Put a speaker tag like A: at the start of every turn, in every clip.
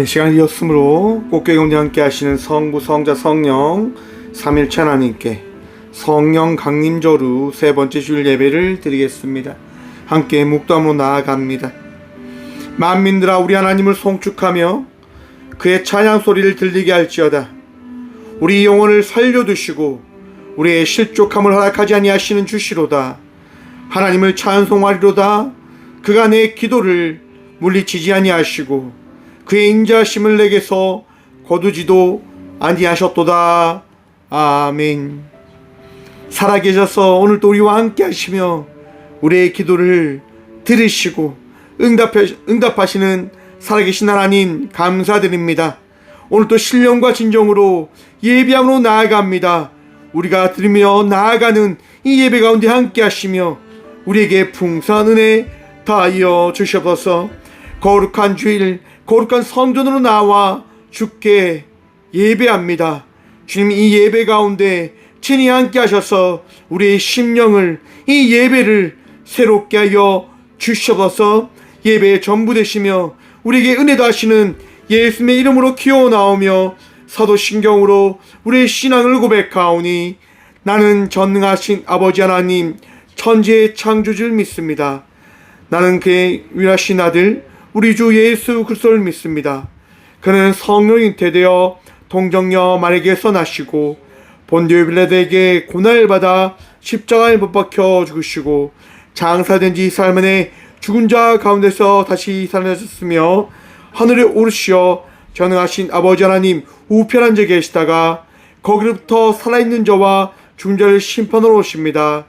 A: 시간이 되었으므로 꽃교회 공장 함께 하시는 성부, 성자, 성령 삼일체 하나님께 성령 강림절후 세 번째 주일 예배를 드리겠습니다. 함께 묵도함으로 나아갑니다. 만민들아 우리 하나님을 송축하며 그의 찬양 소리를 들리게 할지어다. 우리 영혼을 살려두시고 우리의 실족함을 허락하지 아니하시는 주시로다. 하나님을 찬송하리로다. 그가 내 기도를 물리치지 아니하시고 그의 인자하심을 내게서 거두지도 아니하셨도다. 아멘. 살아계셔서 오늘도 우리와 함께 하시며 우리의 기도를 들으시고 응답하시는 살아계신 하나님 감사드립니다. 오늘도 신령과 진정으로 예배함으로 나아갑니다. 우리가 드리며 나아가는 이 예배 가운데 함께 하시며 우리에게 풍성한 은혜 다하여 주시옵소서. 거룩한 주일 거룩한 성전으로 나와 주께 예배합니다. 주님, 이 예배 가운데 친히 함께 하셔서 우리의 심령을, 이 예배를 새롭게 하여 주시옵소서. 예배의 전부 되시며 우리에게 은혜도 하시는 예수님의 이름으로 기어 나오며 사도신경으로 우리의 신앙을 고백하오니 나는 전능하신 아버지 하나님 천지의 창조주를 믿습니다. 나는 그의 유일하신 아들 우리 주 예수 그리스도를 믿습니다. 그는 성령 잉태되어 동정녀 마리아에게서 나시고 본디오 빌라도에게 고난을 받아 십자가에 못 박혀 죽으시고 장사된 지 4일 만에 죽은 자 가운데서 다시 살아나셨으며 하늘에 오르시어 전능하신 아버지 하나님 우편한 데 계시다가 거기로부터 살아있는 자와 죽은 자를 심판하러 오십니다.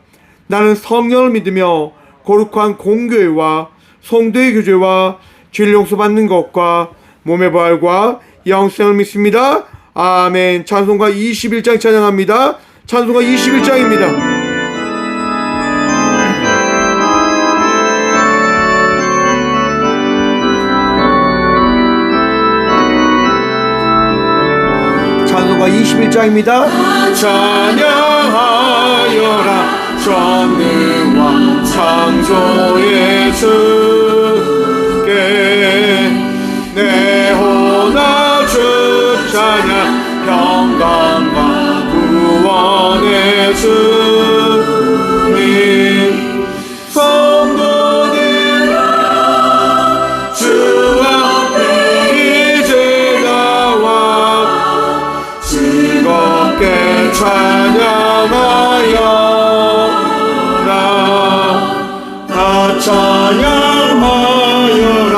A: 나는 성령을 믿으며 거룩한 공교회와 성도의 교제와 죄를 용서받는 것과 몸의 부활과 영생을 믿습니다. 아멘. 찬송가 21장 찬양합니다. 찬송가 21장입니다. 찬송가 21장입니다. 찬양하여라 전능왕 창조의 주께 내 호나 주 찬양 평강과 구원의 주님 성도들아 주 앞에 이제 나와 즐겁게 찬양하여 찬양하여라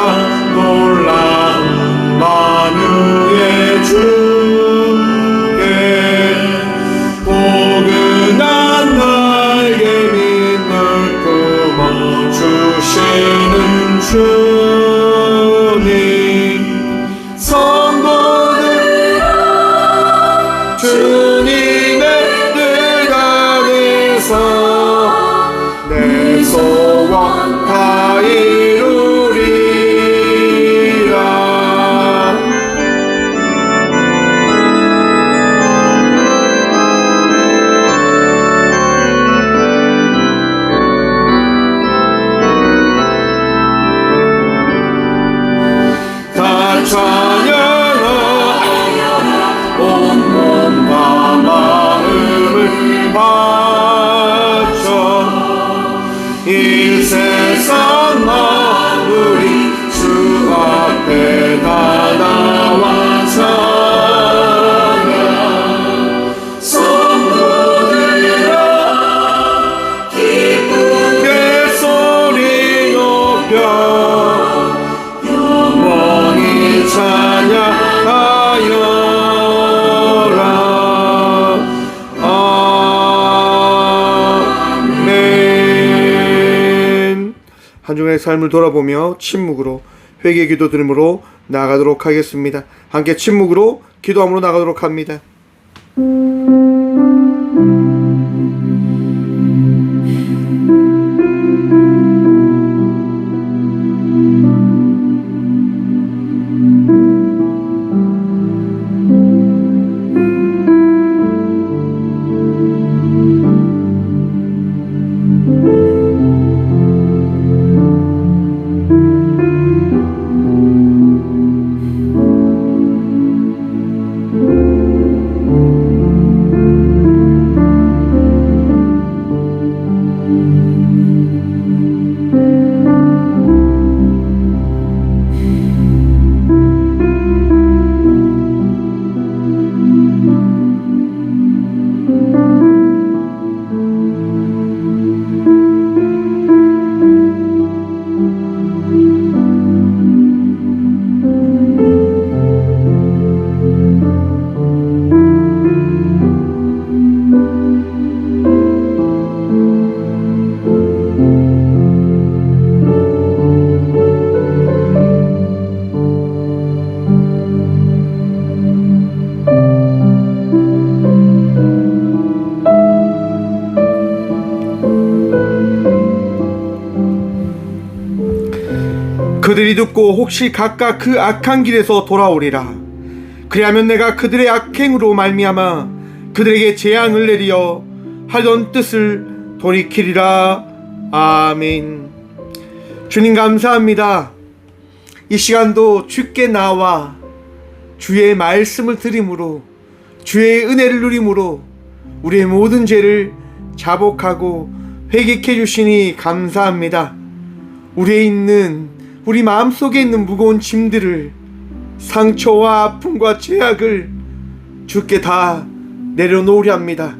A: 놀라운 만유의 주께 포근한 날개 믿는 꿈을 주시는 주님 성도들아 주님의 뜻 안에서 내 소원 다 이루리라. 다 찬양하여라 온몸과 마음을 바쳐 이 세상 만물이 주 앞에 다 나와 찬양 성도들아 기쁘게 소리 높여 영원히 찬양하여라. 한 주간의 삶을 돌아보며 침묵으로 회개 기도 드림으로 나가도록 하겠습니다. 함께 침묵으로 기도함으로 나가도록 합니다. 그들이 듣고 혹시 각각 그 악한 길에서 돌아오리라. 그리하면 내가 그들의 악행으로 말미암아 그들에게 재앙을 내리어 하던 뜻을 돌이키리라. 아멘. 주님 감사합니다. 이 시간도 주께 나와 주의 말씀을 들음으로 주의 은혜를 누림으로 우리의 모든 죄를 자복하고 회개해 주시니 감사합니다. 우리 마음속에 있는 무거운 짐들을, 상처와 아픔과 죄악을 주께 다 내려놓으려 합니다.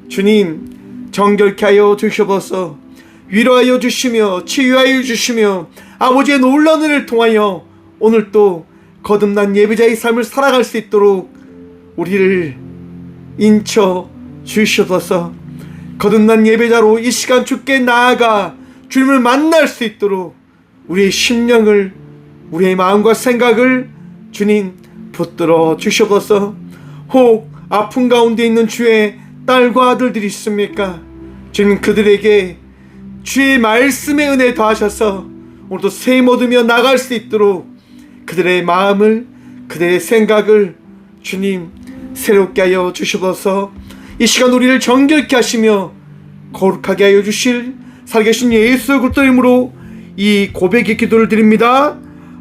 A: 주님, 정결케 하여 주시옵소서. 위로하여 주시며 치유하여 주시며 아버지의 놀라운 은혜를 통하여 오늘 또 거듭난 예배자의 삶을 살아갈 수 있도록 우리를 인쳐 주시옵소서. 거듭난 예배자로 이 시간 주께 나아가 주님을 만날 수 있도록 우리의 심령을, 우리의 마음과 생각을 주님 붙들어 주시옵소서. 혹 아픔 가운데 있는 주의 딸과 아들들이 있습니까? 주님, 그들에게 주의 말씀의 은혜 더하셔서 오늘도 샘 얻으며 나갈 수 있도록 그들의 마음을, 그들의 생각을 주님 새롭게 하여 주시옵소서. 이 시간 우리를 정결케 하시며 거룩하게 하여 주실 살아계신 예수 그리스도의 이름으로 이 고백의 기도를 드립니다.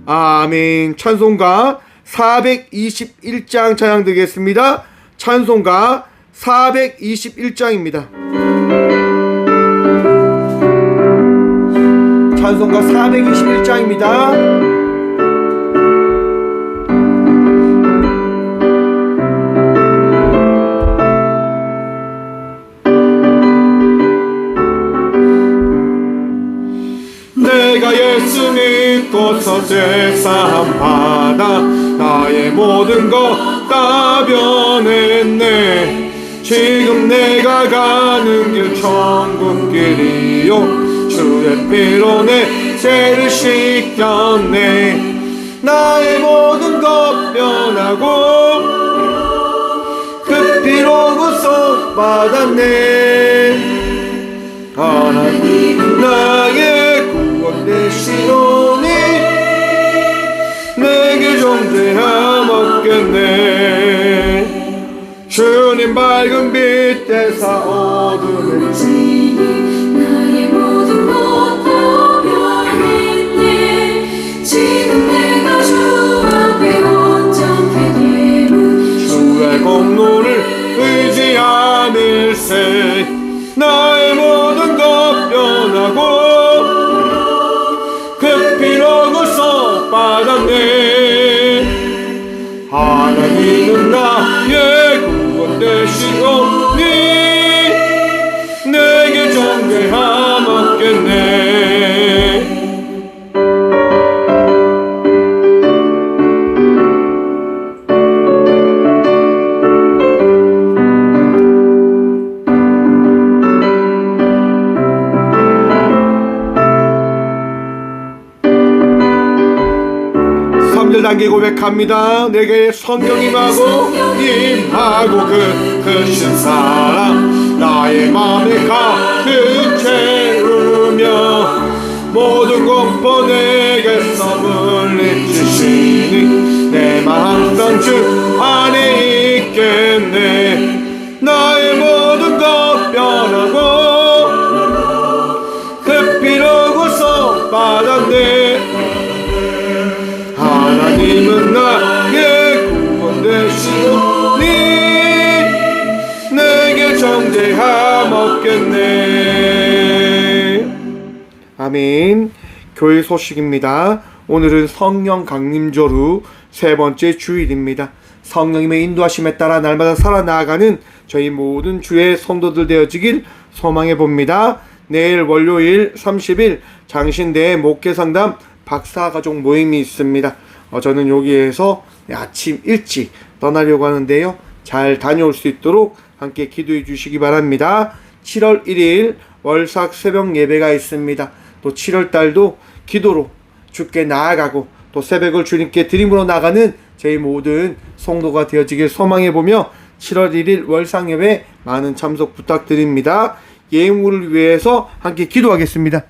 A: 아멘. 찬송가 421장 찬양 드리겠습니다. 찬송가 421장입니다. 찬송가 421장입니다. 내가 예수 믿고서 제사함 받아 나의 모든 것 다 변했네. 지금 내가 가는 길 천국 길이요 주의 피로 내 죄를 씻겼네. 나의 모든 것 변하고 그 피로 구속 받았네. 하나님 나의 구원 되시오니 내게 정죄함 없겠네. 주님 밝은 빛 대사 어둠에
B: 나의 모든 것 다 변했네. 지금 내가 주 앞에 온전케 되는
A: 주의 공로를 의지함일세. 나의 모든 것 변하고 그 피로 구속 받았네. 하나님은 나의 구원 되시오니 내게 정죄함 없겠네. 단계 고백합니다. 내게 성령 임하고 그 크신 사랑 나의 마음에 가득 채우며 모든 공포 내게서 물리치시니 내 마음 항상 주 안에 있겠네. 나의 모든 것 변하고 그 피로 구속 받았네. 하나님은 나의 구원 되시오니 내게 정죄함 없겠네. 아멘. 교회 소식입니다. 오늘은 성령 강림절후 세 번째 주일입니다. 성령님의 인도하심에 따라 날마다 살아나가는 저희 모든 주의 성도들 되어지길 소망해 봅니다. 내일 월요일 30일 장신대의 목회상담 박사가족 모임이 있습니다. 저는 여기에서 아침 일찍 떠나려고 하는데요. 잘 다녀올 수 있도록 함께 기도해 주시기 바랍니다. 7월 1일 월삭 새벽 예배가 있습니다. 또 7월 달도 기도로 주께 나아가고 또 새벽을 주님께 드림으로 나가는 저희 모든 성도가 되어지길 소망해보며 7월 1일 월삭 예배 많은 참석 부탁드립니다. 예물을 위해서 함께 기도하겠습니다.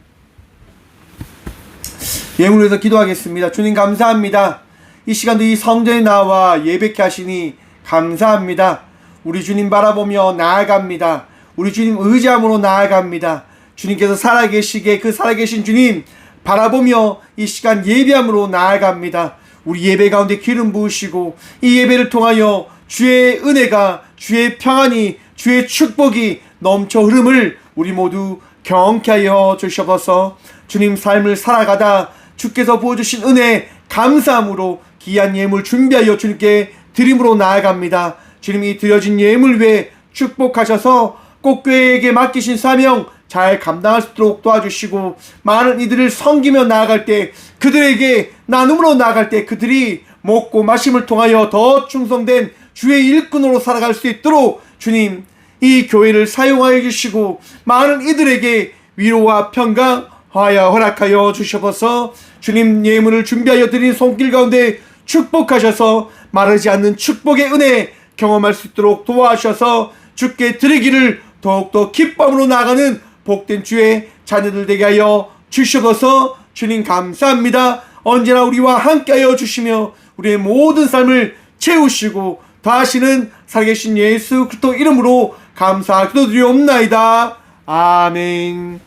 A: 예물을 위해서 기도하겠습니다. 주님 감사합니다. 이 시간도 이 성전에 나와 예배케 하시니 감사합니다. 우리 주님 바라보며 나아갑니다. 우리 주님 의지함으로 나아갑니다. 주님께서 살아계시게 그 살아계신 주님 바라보며 이 시간 예배함으로 나아갑니다. 우리 예배 가운데 기름 부으시고 이 예배를 통하여 주의 은혜가, 주의 평안이, 주의 축복이 넘쳐 흐름을 우리 모두 경험케 하여 주시옵소서. 주님 삶을 살아가다 주께서 부어주신 은혜 감사함으로 귀한 예물 준비하여 주님께 드림으로 나아갑니다. 주님이 드려진 예물 외에 축복하셔서 꼭 교회에게 맡기신 사명 잘 감당할 수 있도록 도와주시고, 많은 이들을 섬기며 나아갈 때, 그들에게 나눔으로 나아갈 때 그들이 먹고 마심을 통하여 더 충성된 주의 일꾼으로 살아갈 수 있도록 주님 이 교회를 사용하여 주시고, 많은 이들에게 위로와 평강 허락하여 주셔서 주님 예물을 준비하여 드린 손길 가운데 축복하셔서 마르지 않는 축복의 은혜 경험할 수 있도록 도와주셔서 주께 드리기를 더욱더 기쁨으로 나아가는 복된 주의 자녀들 되게 하여 주시옵소서. 주님 감사합니다. 언제나 우리와 함께하여 주시며 우리의 모든 삶을 채우시고 다하시는 살아계신 예수 그리스도 이름으로 감사 기도드리옵나이다. 아멘.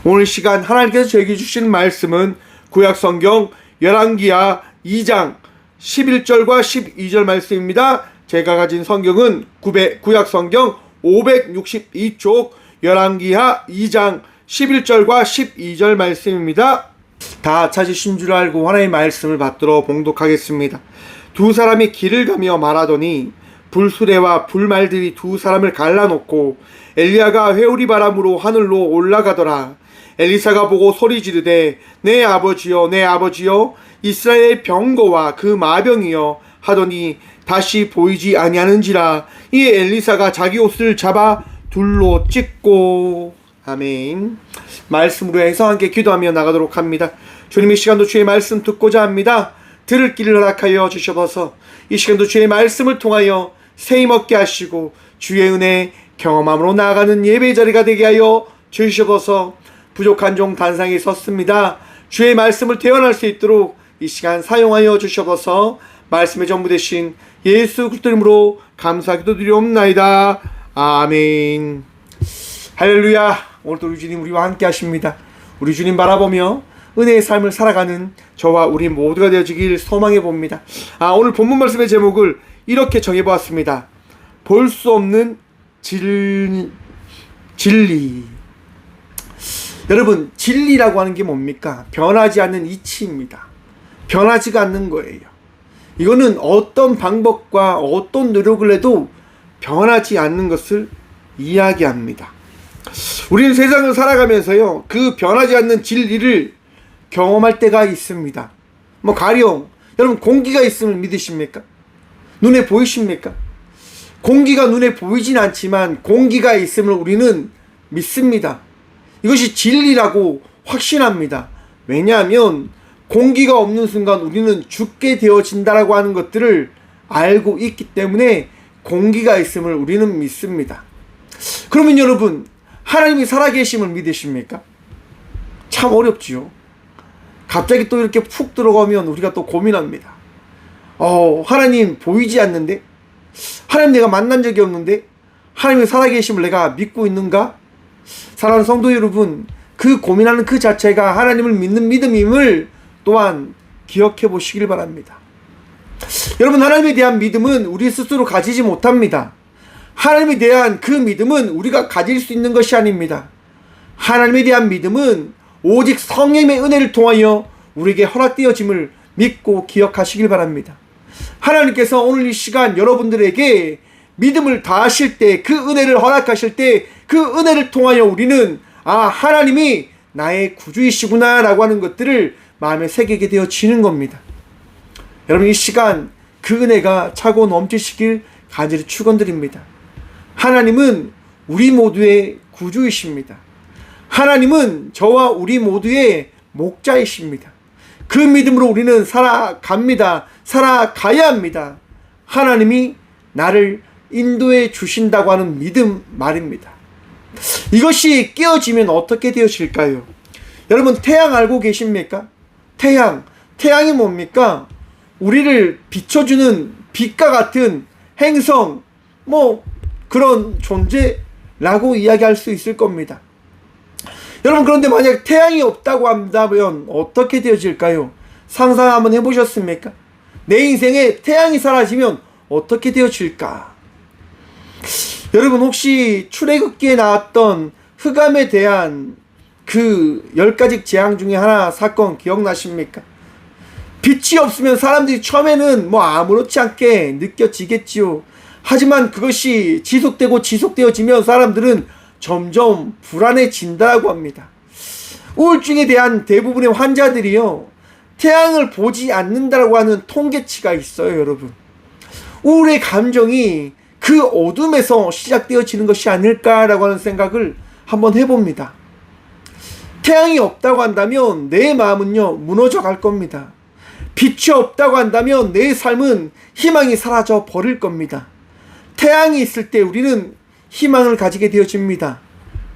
A: 오늘 시간 하나님께서 저에게 주신 말씀은 구약성경 열왕기하 2장 11절과 12절 말씀입니다. 제가 가진 성경은 구약성경 562쪽 열왕기하 2장 11절과 12절 말씀입니다. 다 찾으신 줄 알고 하나님의 말씀을 받들어 봉독하겠습니다. 두 사람이 길을 가며 말하더니 불수레와 불말들이 두 사람을 갈라놓고 엘리야가 회오리 바람으로 하늘로 올라가더라. 엘리사가 보고 소리 지르되 내 아버지여 내 아버지여 이스라엘의 병거와 그 마병이여 하더니 다시 보이지 아니하는지라. 이에 엘리사가 자기 옷을 잡아 둘로 찢고. 아멘. 말씀으로 해서 함께 기도하며 나가도록 합니다. 주님 이 시간도 주의 말씀 듣고자 합니다. 들을 길을 허락하여 주셔서 이 시간도 주의 말씀을 통하여 세임 얻게 하시고 주의 은혜 경험함으로 나아가는 예배 자리가 되게 하여 주시옵소서. 부족한 종 단상에 섰습니다. 주의 말씀을 대언할 수 있도록 이 시간 사용하여 주시옵소서. 말씀의 전부 되신 예수 그리스도 이름으로 감사 기도드리옵나이다. 아멘. 할렐루야. 오늘도 우리 주님 우리와 함께 하십니다. 우리 주님 바라보며 은혜의 삶을 살아가는 저와 우리 모두가 되어지길 소망해 봅니다. 오늘 본문 말씀의 제목을 이렇게 정해보았습니다. 볼 수 없는 진리. 여러분, 진리라고 하는 게 뭡니까? 변하지 않는 이치입니다. 변하지가 않는 거예요. 이거는 어떤 방법과 어떤 노력을 해도 변하지 않는 것을 이야기합니다. 우리는 세상을 살아가면서요, 그 변하지 않는 진리를 경험할 때가 있습니다. 가령 여러분 공기가 있음을 믿으십니까? 눈에 보이십니까? 공기가 눈에 보이진 않지만 공기가 있음을 우리는 믿습니다. 이것이 진리라고 확신합니다. 왜냐하면 공기가 없는 순간 우리는 죽게 되어진다라고 하는 것들을 알고 있기 때문에 공기가 있음을 우리는 믿습니다. 그러면 여러분, 하나님이 살아계심을 믿으십니까? 참 어렵지요. 갑자기 또 이렇게 푹 들어가면 우리가 또 고민합니다. 하나님 보이지 않는데? 하나님 내가 만난 적이 없는데? 하나님의 살아계심을 내가 믿고 있는가? 사랑하는 성도 여러분, 그 고민하는 그 자체가 하나님을 믿는 믿음임을 또한 기억해 보시길 바랍니다. 여러분, 하나님에 대한 믿음은 우리 스스로 가지지 못합니다. 하나님에 대한 그 믿음은 우리가 가질 수 있는 것이 아닙니다. 하나님에 대한 믿음은 오직 성령의 은혜를 통하여 우리에게 허락되어짐을 믿고 기억하시길 바랍니다. 하나님께서 오늘 이 시간 여러분들에게 믿음을 다하실 때, 그 은혜를 허락하실 때, 그 은혜를 통하여 우리는 하나님이 나의 구주이시구나 라고 하는 것들을 마음에 새기게 되어지는 겁니다. 여러분, 이 시간 그 은혜가 차고 넘치시길 간절히 축원드립니다. 하나님은 우리 모두의 구주이십니다. 하나님은 저와 우리 모두의 목자이십니다. 그 믿음으로 우리는 살아갑니다. 살아가야 합니다. 하나님이 나를 인도해 주신다고 하는 믿음 말입니다. 이것이 깨어지면 어떻게 되어질까요? 여러분 태양 알고 계십니까? 태양이 뭡니까? 우리를 비춰주는 빛과 같은 행성, 뭐 그런 존재라고 이야기할 수 있을 겁니다. 여러분 그런데 만약 태양이 없다고 한다면 어떻게 되어질까요? 상상 한번 해보셨습니까? 내 인생에 태양이 사라지면 어떻게 되어질까? 여러분 혹시 출애굽기에 나왔던 흑암에 대한 그 10가지 재앙 중에 하나 사건 기억나십니까? 빛이 없으면 사람들이 처음에는 뭐 아무렇지 않게 느껴지겠지요. 하지만 그것이 지속되어지면 사람들은 점점 불안해진다고 합니다. 우울증에 대한 대부분의 환자들이요, 태양을 보지 않는다고 하는 통계치가 있어요, 여러분. 우울의 감정이 그 어둠에서 시작되어지는 것이 아닐까라고 하는 생각을 한번 해봅니다. 태양이 없다고 한다면 내 마음은요, 무너져 갈 겁니다. 빛이 없다고 한다면 내 삶은 희망이 사라져 버릴 겁니다. 태양이 있을 때 우리는 희망을 가지게 되어집니다.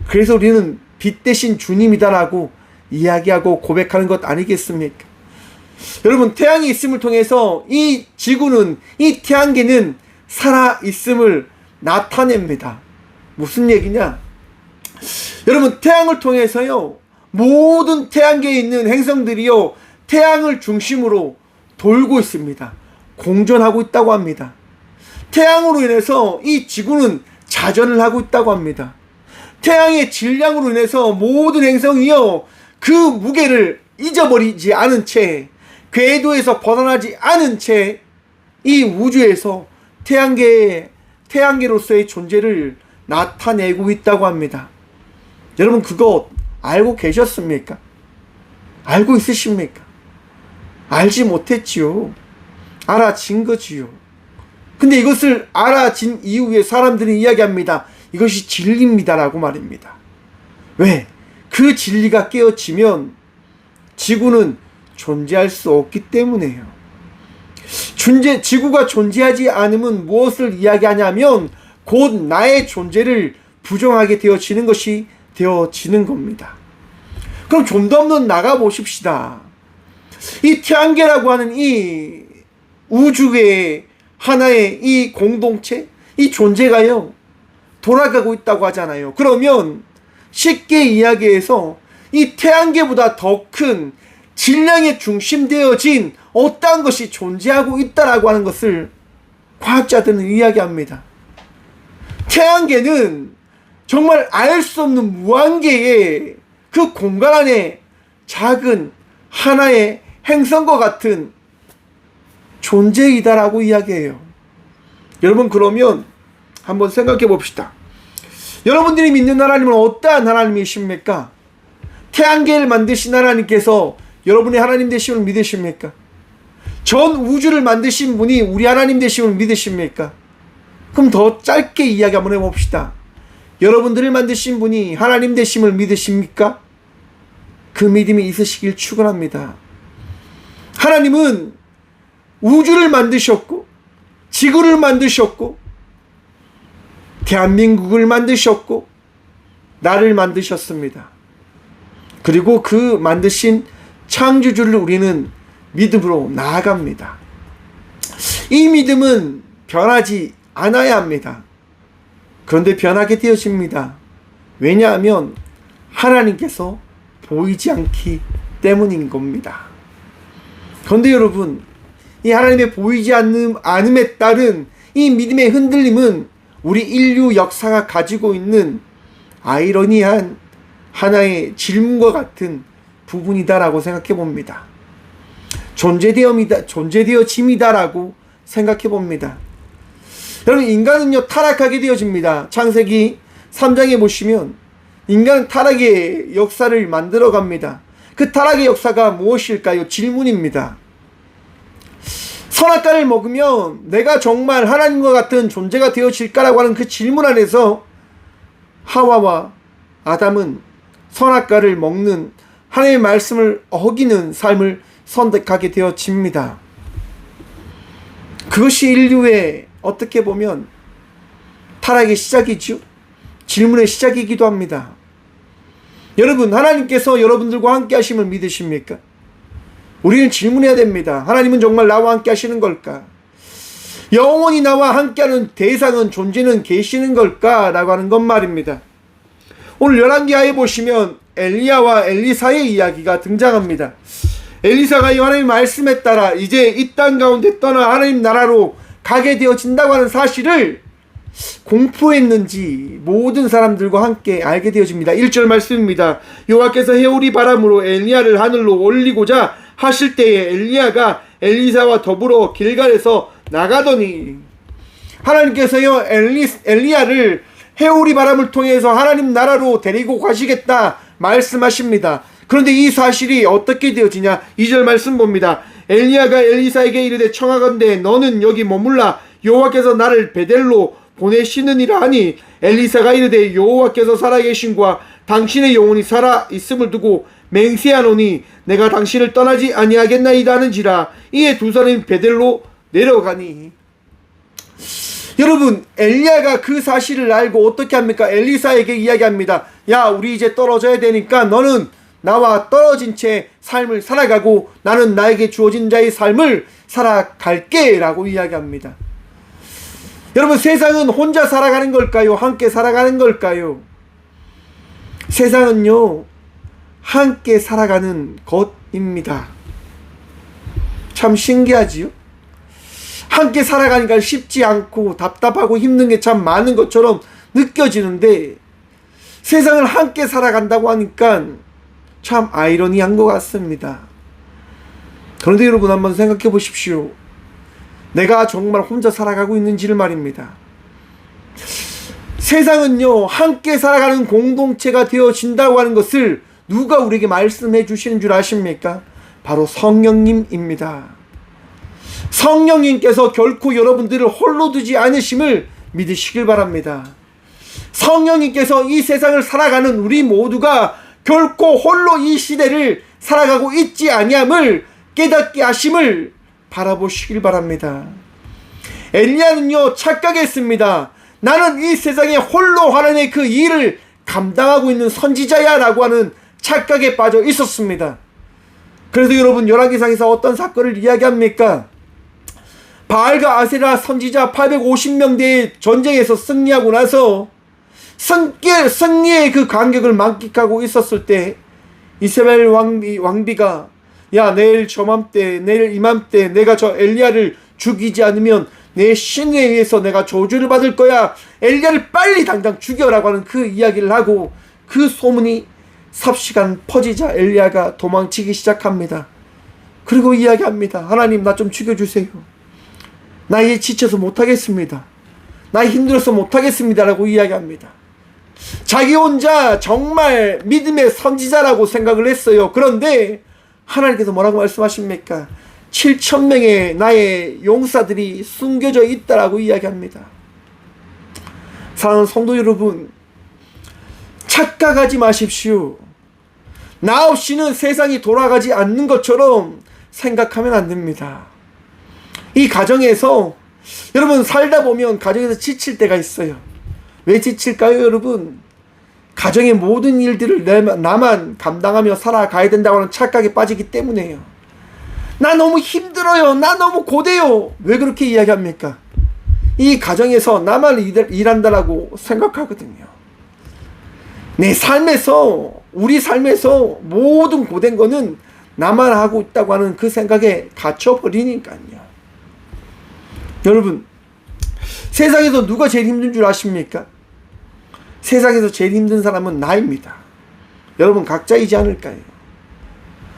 A: 그래서 우리는 빛 대신 주님이다라고 이야기하고 고백하는 것 아니겠습니까? 여러분 태양이 있음을 통해서 이 지구는, 이 태양계는 살아있음을 나타냅니다. 무슨 얘기냐? 여러분 태양을 통해서요, 모든 태양계에 있는 행성들이요, 태양을 중심으로 돌고 있습니다. 공전하고 있다고 합니다. 태양으로 인해서 이 지구는 자전을 하고 있다고 합니다. 태양의 질량으로 인해서 모든 행성이요, 그 무게를 잊어버리지 않은 채, 궤도에서 벗어나지 않은 채 이 우주에서 태양계로서의 존재를 나타내고 있다고 합니다. 여러분 그거 알고 계셨습니까? 알고 있으십니까? 알지 못했지요. 알아진 거지요. 근데 이것을 알아진 이후에 사람들이 이야기합니다. 이것이 진리입니다라고 말입니다. 왜? 그 진리가 깨어지면 지구는 존재할 수 없기 때문에요. 지구가 존재하지 않으면 무엇을 이야기하냐면 곧 나의 존재를 부정하게 되어지는 것이 되어지는 겁니다. 그럼 좀 더 한번 나가 보십시다. 이 태양계라고 하는 이 우주의 하나의 이 공동체, 이 존재가요, 돌아가고 있다고 하잖아요. 그러면 쉽게 이야기해서 이 태양계보다 더 큰 질량에 중심되어진 어떠한 것이 존재하고 있다라고 하는 것을 과학자들은 이야기합니다. 태양계는 정말 알 수 없는 무한계의 그 공간 안에 작은 하나의 행성과 같은 존재이다라고 이야기해요. 여러분 그러면 한번 생각해 봅시다. 여러분들이 믿는 하나님은 어떠한 하나님이십니까? 태양계를 만드신 하나님께서 여러분의 하나님 되심을 믿으십니까? 전 우주를 만드신 분이 우리 하나님 되심을 믿으십니까? 그럼 더 짧게 이야기 한번 해봅시다. 여러분들을 만드신 분이 하나님 되심을 믿으십니까? 그 믿음이 있으시길 축원합니다. 하나님은 우주를 만드셨고, 지구를 만드셨고, 대한민국을 만드셨고, 나를 만드셨습니다. 그리고 그 만드신 창조주를 우리는 믿음으로 나아갑니다. 이 믿음은 변하지 않아야 합니다. 그런데 변하게 되어집니다. 왜냐하면 하나님께서 보이지 않기 때문인 겁니다. 그런데 여러분, 이 하나님의 보이지 않음에 따른 이 믿음의 흔들림은 우리 인류 역사가 가지고 있는 아이러니한 하나의 질문과 같은 부분이다라고 생각해 봅니다. 존재되어짐이다라고 생각해 봅니다. 여러분 인간은요 타락하게 되어집니다. 창세기 3장에 보시면 인간은 타락의 역사를 만들어 갑니다. 그 타락의 역사가 무엇일까요? 질문입니다. 선악과를 먹으면 내가 정말 하나님과 같은 존재가 되어질까라고 하는 그 질문 안에서 하와와 아담은 선악과를 먹는 하나님의 말씀을 어기는 삶을 선택하게 되어집니다. 그것이 인류의 어떻게 보면 타락의 시작이죠. 질문의 시작이기도 합니다. 여러분, 하나님께서 여러분들과 함께 하심을 믿으십니까? 우리는 질문해야 됩니다. 하나님은 정말 나와 함께 하시는 걸까? 영원히 나와 함께하는 대상은, 존재는 계시는 걸까? 라고 하는 것 말입니다. 오늘 열왕기하에 보시면 엘리야와 엘리사의 이야기가 등장합니다. 엘리사가 하나님의 말씀에 따라 이제 이 땅 가운데 떠나 하나님 나라로 가게 되어진다고 하는 사실을 공포했는지 모든 사람들과 함께 알게 되어집니다. 1절 말씀입니다. 여호와께서 해오리 바람으로 엘리야를 하늘로 올리고자 하실 때에 엘리야가 엘리사와 더불어 길갈에서 나가더니, 하나님께서요 엘리야를 해오리 바람을 통해서 하나님 나라로 데리고 가시겠다 말씀하십니다. 그런데 이 사실이 어떻게 되어지냐? 2절 말씀 봅니다. 엘리야가 엘리사에게 이르되 청하건대 너는 여기 머물라 여호와께서 나를 베델로 보내시느니라 하니, 엘리사가 이르되 여호와께서 살아계신과 당신의 영혼이 살아 있음을 두고 맹세하노니 내가 당신을 떠나지 아니하겠나이다 하는지라. 이에 두 사람이 베델로 내려가니. 여러분, 엘리야가 그 사실을 알고 어떻게 합니까? 엘리사에게 이야기합니다. 야, 우리 이제 떨어져야 되니까 너는 나와 떨어진 채 삶을 살아가고 나는 나에게 주어진 자의 삶을 살아갈게 라고 이야기합니다. 여러분, 세상은 혼자 살아가는 걸까요? 함께 살아가는 걸까요? 세상은요, 함께 살아가는 것입니다. 참 신기하지요? 함께 살아가니까 쉽지 않고 답답하고 힘든 게 참 많은 것처럼 느껴지는데, 세상을 함께 살아간다고 하니까 참 아이러니한 것 같습니다. 그런데 여러분, 한번 생각해 보십시오. 내가 정말 혼자 살아가고 있는지를 말입니다. 세상은요, 함께 살아가는 공동체가 되어진다고 하는 것을 누가 우리에게 말씀해 주시는 줄 아십니까? 바로 성령님입니다. 성령님께서 결코 여러분들을 홀로 두지 않으심을 믿으시길 바랍니다. 성령님께서 이 세상을 살아가는 우리 모두가 결코 홀로 이 시대를 살아가고 있지 아니함을 깨닫게 하심을 바라보시길 바랍니다. 엘리야는요, 착각했습니다. 나는 이 세상에 홀로 하나님의 그 일을 감당하고 있는 선지자야 라고 하는 착각에 빠져 있었습니다. 그래서 여러분, 열왕기상에서 어떤 사건을 이야기합니까? 바알과 아세라 선지자 850명대의 전쟁에서 승리하고 나서 승리의 그 감격을 만끽하고 있었을 때 이세벨 왕비가, 야, 내일 저맘때, 내일 이맘때 내가 저 엘리야를 죽이지 않으면 내 신에 의해서 내가 저주를 받을 거야. 엘리야를 빨리 당장 죽여라고 하는 그 이야기를 하고, 그 소문이 삽시간 퍼지자 엘리야가 도망치기 시작합니다. 그리고 이야기합니다. 하나님, 나 좀 죽여주세요. 나 이제 지쳐서 못하겠습니다. 나 힘들어서 못하겠습니다 라고 이야기합니다. 자기 혼자 정말 믿음의 선지자라고 생각을 했어요. 그런데 하나님께서 뭐라고 말씀하십니까? 7,000명의 나의 용사들이 숨겨져 있다라고 이야기합니다. 사랑하는 성도 여러분, 착각하지 마십시오. 나 없이는 세상이 돌아가지 않는 것처럼 생각하면 안 됩니다. 이 가정에서 여러분, 살다 보면 가정에서 지칠 때가 있어요. 왜 지칠까요, 여러분? 가정의 모든 일들을 나만 감당하며 살아가야 된다고 하는 착각에 빠지기 때문에요. 나 너무 힘들어요. 나 너무 고돼요. 왜 그렇게 이야기합니까? 이 가정에서 나만 일한다라고 생각하거든요. 내 삶에서, 우리 삶에서 모든 고된 거는 나만 하고 있다고 하는 그 생각에 갇혀버리니까요. 여러분, 세상에서 누가 제일 힘든 줄 아십니까? 세상에서 제일 힘든 사람은 나입니다. 여러분, 각자이지 않을까요?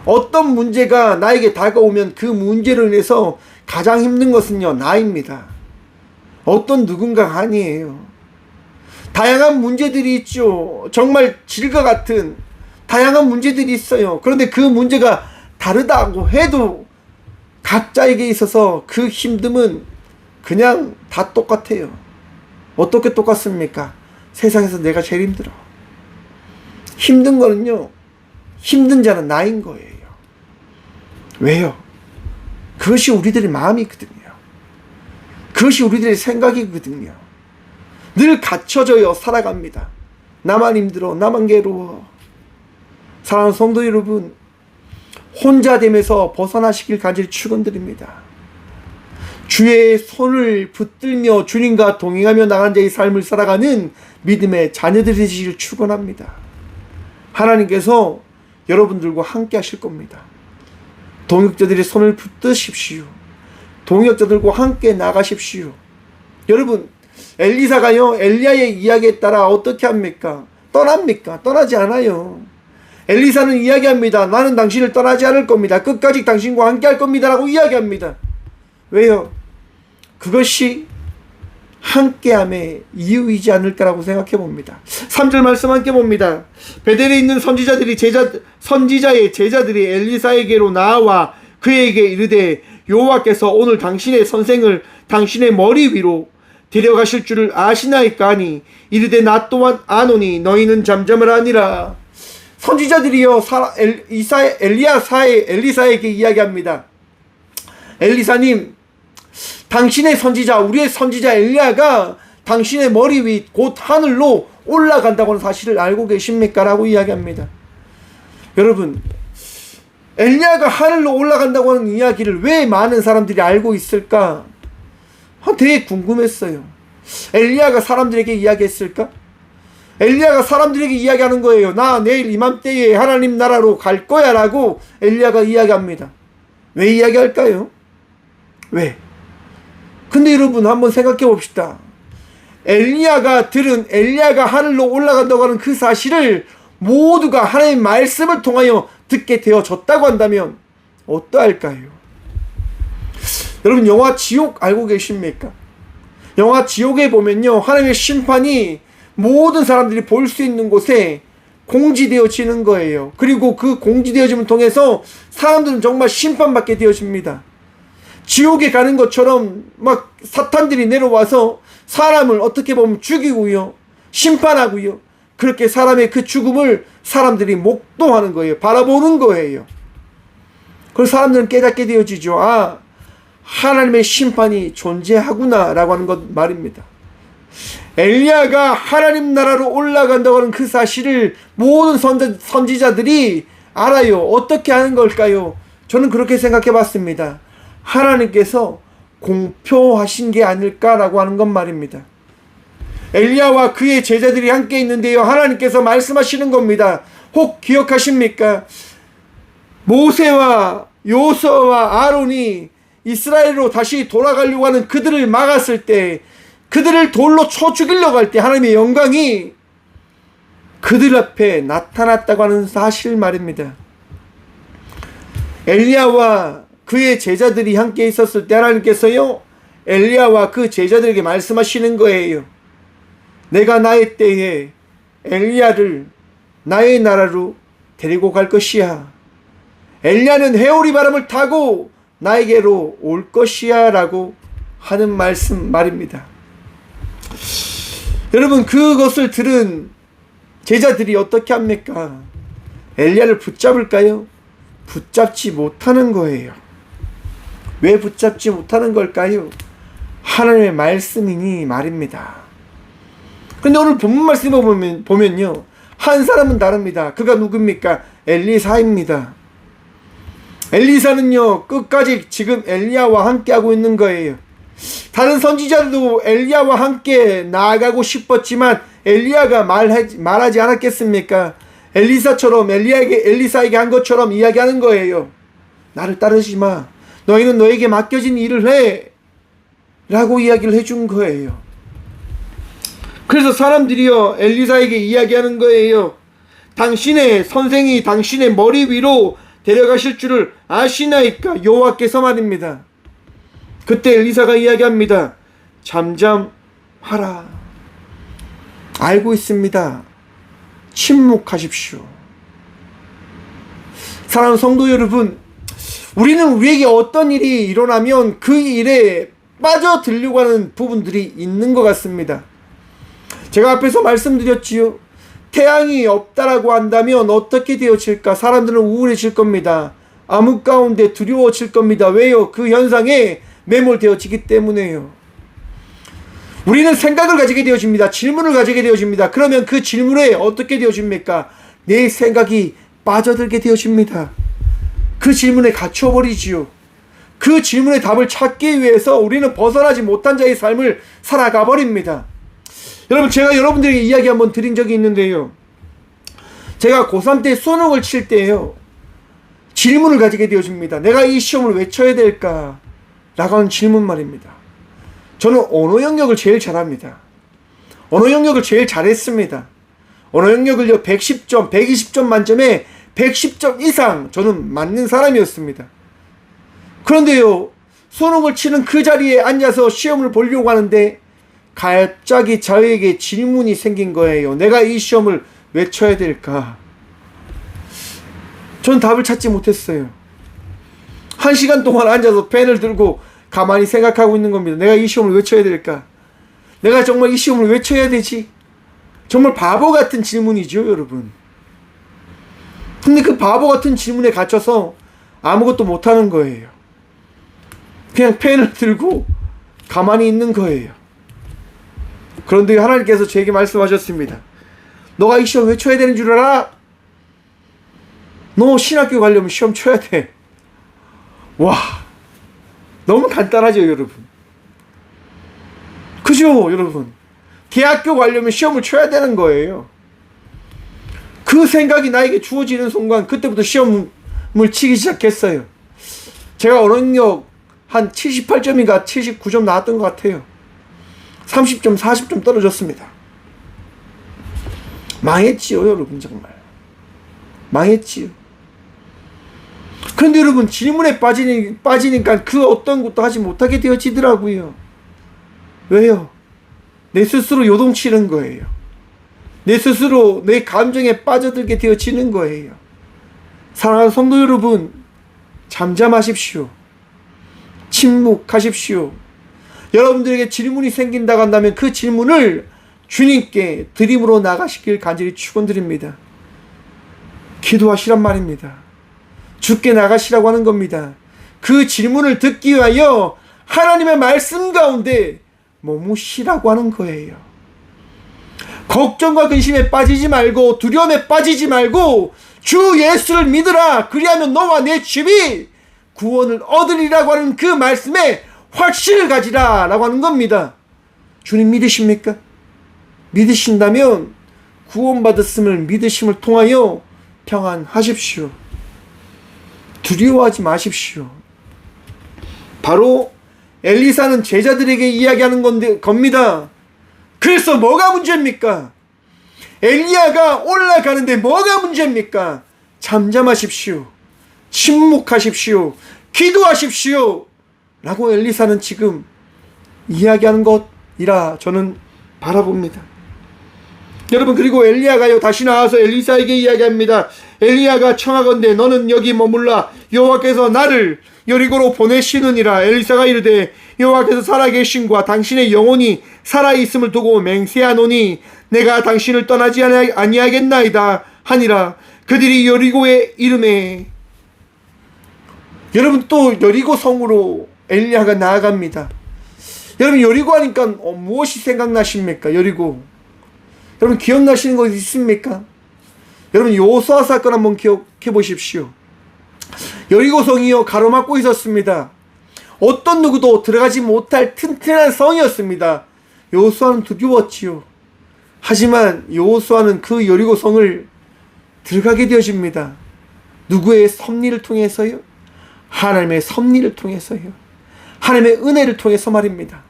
A: 어떤 문제가 나에게 다가오면 그 문제로 인해서 가장 힘든 것은요, 나입니다. 어떤 누군가가 아니에요. 다양한 문제들이 있죠. 정말 질과 같은 다양한 문제들이 있어요. 그런데 그 문제가 다르다고 해도 각자에게 있어서 그 힘듦은 그냥 다 똑같아요. 어떻게 똑같습니까? 세상에서 내가 제일 힘들어. 힘든 거는요, 힘든 자는 나인 거예요. 왜요? 그것이 우리들의 마음이거든요. 그것이 우리들의 생각이거든요. 늘 갇혀져요. 살아갑니다. 나만 힘들어, 나만 괴로워. 사랑하는 성도 여러분, 혼자 됨에서 벗어나시길 간절히 축원드립니다. 주의 손을 붙들며 주님과 동행하며 나간 자의 삶을 살아가는 믿음의 자녀들이 되시길 축원합니다. 하나님께서 여러분들과 함께 하실 겁니다. 동역자들의 손을 붙드십시오. 동역자들과 함께 나가십시오. 여러분, 엘리사가요, 엘리야의 이야기에 따라 어떻게 합니까? 떠납니까? 떠나지 않아요. 엘리사는 이야기합니다. 나는 당신을 떠나지 않을 겁니다. 끝까지 당신과 함께 할 겁니다. 라고 이야기합니다. 왜요? 그것이 함께함의 이유이지 않을까라고 생각해 봅니다. 3절 말씀 함께 봅니다. 베델에 있는 선지자의 제자들이 엘리사에게로 나와 그에게 이르되 여호와께서 오늘 당신의 선생을 당신의 머리 위로 데려가실 줄을 아시나이까 하니 이르되 나 또한 아노니 너희는 잠잠을 하니라. 선지자들이요 엘리사에게 이야기합니다. 엘리사님, 당신의 선지자, 우리의 선지자 엘리야가 당신의 머리 위 곧 하늘로 올라간다고 하는 사실을 알고 계십니까? 라고 이야기합니다. 여러분, 엘리야가 하늘로 올라간다고 하는 이야기를 왜 많은 사람들이 알고 있을까? 되게 궁금했어요. 엘리야가 사람들에게 이야기했을까? 엘리야가 사람들에게 이야기하는 거예요. 나 내일 이맘때에 하나님 나라로 갈 거야 라고 엘리야가 이야기합니다. 왜 이야기할까요? 왜? 근데 여러분 한번 생각해 봅시다. 엘리야가 하늘로 올라간다고 하는 그 사실을 모두가 하나님의 말씀을 통하여 듣게 되어졌다고 한다면 어떠할까요? 여러분, 영화 지옥 알고 계십니까? 영화 지옥에 보면요, 하나님의 심판이 모든 사람들이 볼 수 있는 곳에 공지되어지는 거예요. 그리고 그 공지되어짐을 통해서 사람들은 정말 심판받게 되어집니다. 지옥에 가는 것처럼 막 사탄들이 내려와서 사람을 어떻게 보면 죽이고요, 심판하고요, 그렇게 사람의 그 죽음을 사람들이 목도하는 거예요. 바라보는 거예요. 그래서 사람들은 깨닫게 되어지죠. 아, 하나님의 심판이 존재하구나 라고 하는 것 말입니다. 엘리야가 하나님 나라로 올라간다고 하는 그 사실을 모든 선지자들이 알아요. 어떻게 하는 걸까요? 저는 그렇게 생각해 봤습니다. 하나님께서 공표하신 게 아닐까라고 하는 것 말입니다. 엘리야와 그의 제자들이 함께 있는데요, 하나님께서 말씀하시는 겁니다. 혹 기억하십니까? 모세와 요수아와 아론이 이스라엘로 다시 돌아가려고 하는 그들을 막았을 때, 그들을 돌로 쳐 죽이려고 할 때 하나님의 영광이 그들 앞에 나타났다고 하는 사실 말입니다. 엘리야와 그의 제자들이 함께 있었을 때 하나님께서요, 엘리야와 그 제자들에게 말씀하시는 거예요. 내가 나의 때에 엘리야를 나의 나라로 데리고 갈 것이야. 엘리야는 해오리 바람을 타고 나에게로 올 것이야 라고 하는 말입니다. 여러분, 그것을 들은 제자들이 어떻게 합니까? 엘리야를 붙잡을까요? 붙잡지 못하는 거예요. 왜 붙잡지 못하는 걸까요? 하나님의 말씀이니 말입니다. 근데 오늘 본문 말씀을 보면요, 한 사람은 다릅니다. 그가 누굽니까? 엘리사입니다. 엘리사는요, 끝까지 지금 엘리야와 함께 하고 있는 거예요. 다른 선지자들도 엘리야와 함께 나아가고 싶었지만 엘리야가 말하지 않았겠습니까? 엘리사처럼 엘리사에게 한 것처럼 이야기하는 거예요. 나를 따르지 마. 너희는 너에게 맡겨진 일을 해. 라고 이야기를 해준 거예요. 그래서 사람들이요, 엘리사에게 이야기하는 거예요. 당신의 선생이 당신의 머리 위로 데려가실 줄을 아시나이까? 여호와께서 말입니다. 그때 엘리사가 이야기합니다. 잠잠하라. 알고 있습니다. 침묵하십시오. 사랑하는 성도 여러분, 우리는 우리에게 어떤 일이 일어나면 그 일에 빠져들려고 하는 부분들이 있는 것 같습니다. 제가 앞에서 말씀드렸지요. 태양이 없다라고 한다면 어떻게 되어질까? 사람들은 우울해질 겁니다. 암흑 가운데 두려워질 겁니다. 왜요? 그 현상에 매몰되어지기 때문에요. 우리는 생각을 가지게 되어집니다. 질문을 가지게 되어집니다. 그러면 그 질문에 어떻게 되어집니까? 내 생각이 빠져들게 되어집니다. 그 질문에 갇혀버리지요. 그 질문의 답을 찾기 위해서 우리는 벗어나지 못한 자의 삶을 살아가 버립니다. 여러분, 제가 여러분들에게 이야기 한번 드린 적이 있는데요. 제가 고3 때 수능을 칠 때요, 질문을 가지게 되어집니다. 내가 이 시험을 왜 쳐야 될까? 라고 하는 질문 말입니다. 저는 언어 영역을 제일 잘합니다. 언어 영역을 제일 잘했습니다. 언어 영역을요, 110점, 120점 만점에 110점 이상 저는 맞는 사람이었습니다. 그런데요, 수능을 치는 그 자리에 앉아서 시험을 보려고 하는데 갑자기 저에게 질문이 생긴 거예요. 내가 이 시험을 왜 쳐야 될까? 전 답을 찾지 못했어요. 1시간 동안 앉아서 펜을 들고 가만히 생각하고 있는 겁니다. 내가 이 시험을 왜 쳐야 될까? 내가 정말 이 시험을 왜 쳐야 되지? 정말 바보 같은 질문이죠, 여러분. 근데 그 바보 같은 질문에 갇혀서 아무것도 못하는 거예요. 그냥 펜을 들고 가만히 있는 거예요. 그런데 하나님께서 저에게 말씀하셨습니다. 너가 이 시험 왜 쳐야 되는 줄 알아? 너 신학교 가려면 시험 쳐야 돼. 와, 너무 간단하죠, 여러분. 그죠, 여러분? 대학교 가려면 시험을 쳐야 되는 거예요. 그 생각이 나에게 주어지는 순간 그때부터 시험을 치기 시작했어요. 제가 언어능력 한 78점인가 79점 나왔던 것 같아요. 30점, 40점 떨어졌습니다. 망했지요, 여러분. 정말 망했지요. 그런데 여러분, 질문에 빠지니까 그 어떤 것도 하지 못하게 되어지더라고요. 왜요? 내 스스로 요동치는 거예요. 내 스스로 내 감정에 빠져들게 되어지는 거예요. 사랑하는 성도 여러분, 잠잠하십시오. 침묵하십시오. 여러분들에게 질문이 생긴다고 한다면 그 질문을 주님께 드림으로 나가시길 간절히 축원드립니다. 기도하시란 말입니다. 주께 나가시라고 하는 겁니다. 그 질문을 듣기 위하여 하나님의 말씀 가운데 머무시라고 하는 거예요. 걱정과 근심에 빠지지 말고 두려움에 빠지지 말고 주 예수를 믿으라. 그리하면 너와 내 집이 구원을 얻으리라고 하는 그 말씀에 확신을 가지라 라고 하는 겁니다. 주님 믿으십니까? 믿으신다면 구원받았음을 믿으심을 통하여 평안하십시오. 두려워하지 마십시오. 바로 엘리사는 제자들에게 이야기하는 겁니다. 그래서 뭐가 문제입니까? 엘리야가 올라가는데 뭐가 문제입니까? 잠잠하십시오. 침묵하십시오. 기도하십시오. 라고 엘리사는 지금 이야기하는 것이라 저는 바라봅니다. 여러분, 그리고 엘리야가요 다시 나와서 엘리사에게 이야기합니다. 엘리야가 청하건대 너는 여기 머물라. 여호와께서 나를 여리고로 보내시느니라. 엘리사가 이르되 여호와께서 살아계심과 당신의 영혼이 살아있음을 두고 맹세하노니 내가 당신을 떠나지 아니하겠나이다 하니라. 그들이 여리고에 이르매. 여러분, 또 여리고 성으로 엘리야가 나아갑니다. 여러분, 여리고 하니까 무엇이 생각나십니까? 여리고. 여러분, 기억나시는 것 있습니까? 여러분, 여호수아 사건 한번 기억해 보십시오. 여리고 성이요 가로막고 있었습니다. 어떤 누구도 들어가지 못할 튼튼한 성이었습니다. 여호수아는 두려웠지요. 하지만 여호수아는 그 여리고 성을 들어가게 되어집니다. 누구의 섭리를 통해서요? 하나님의 섭리를 통해서요. 하나님의 은혜를 통해서 말입니다.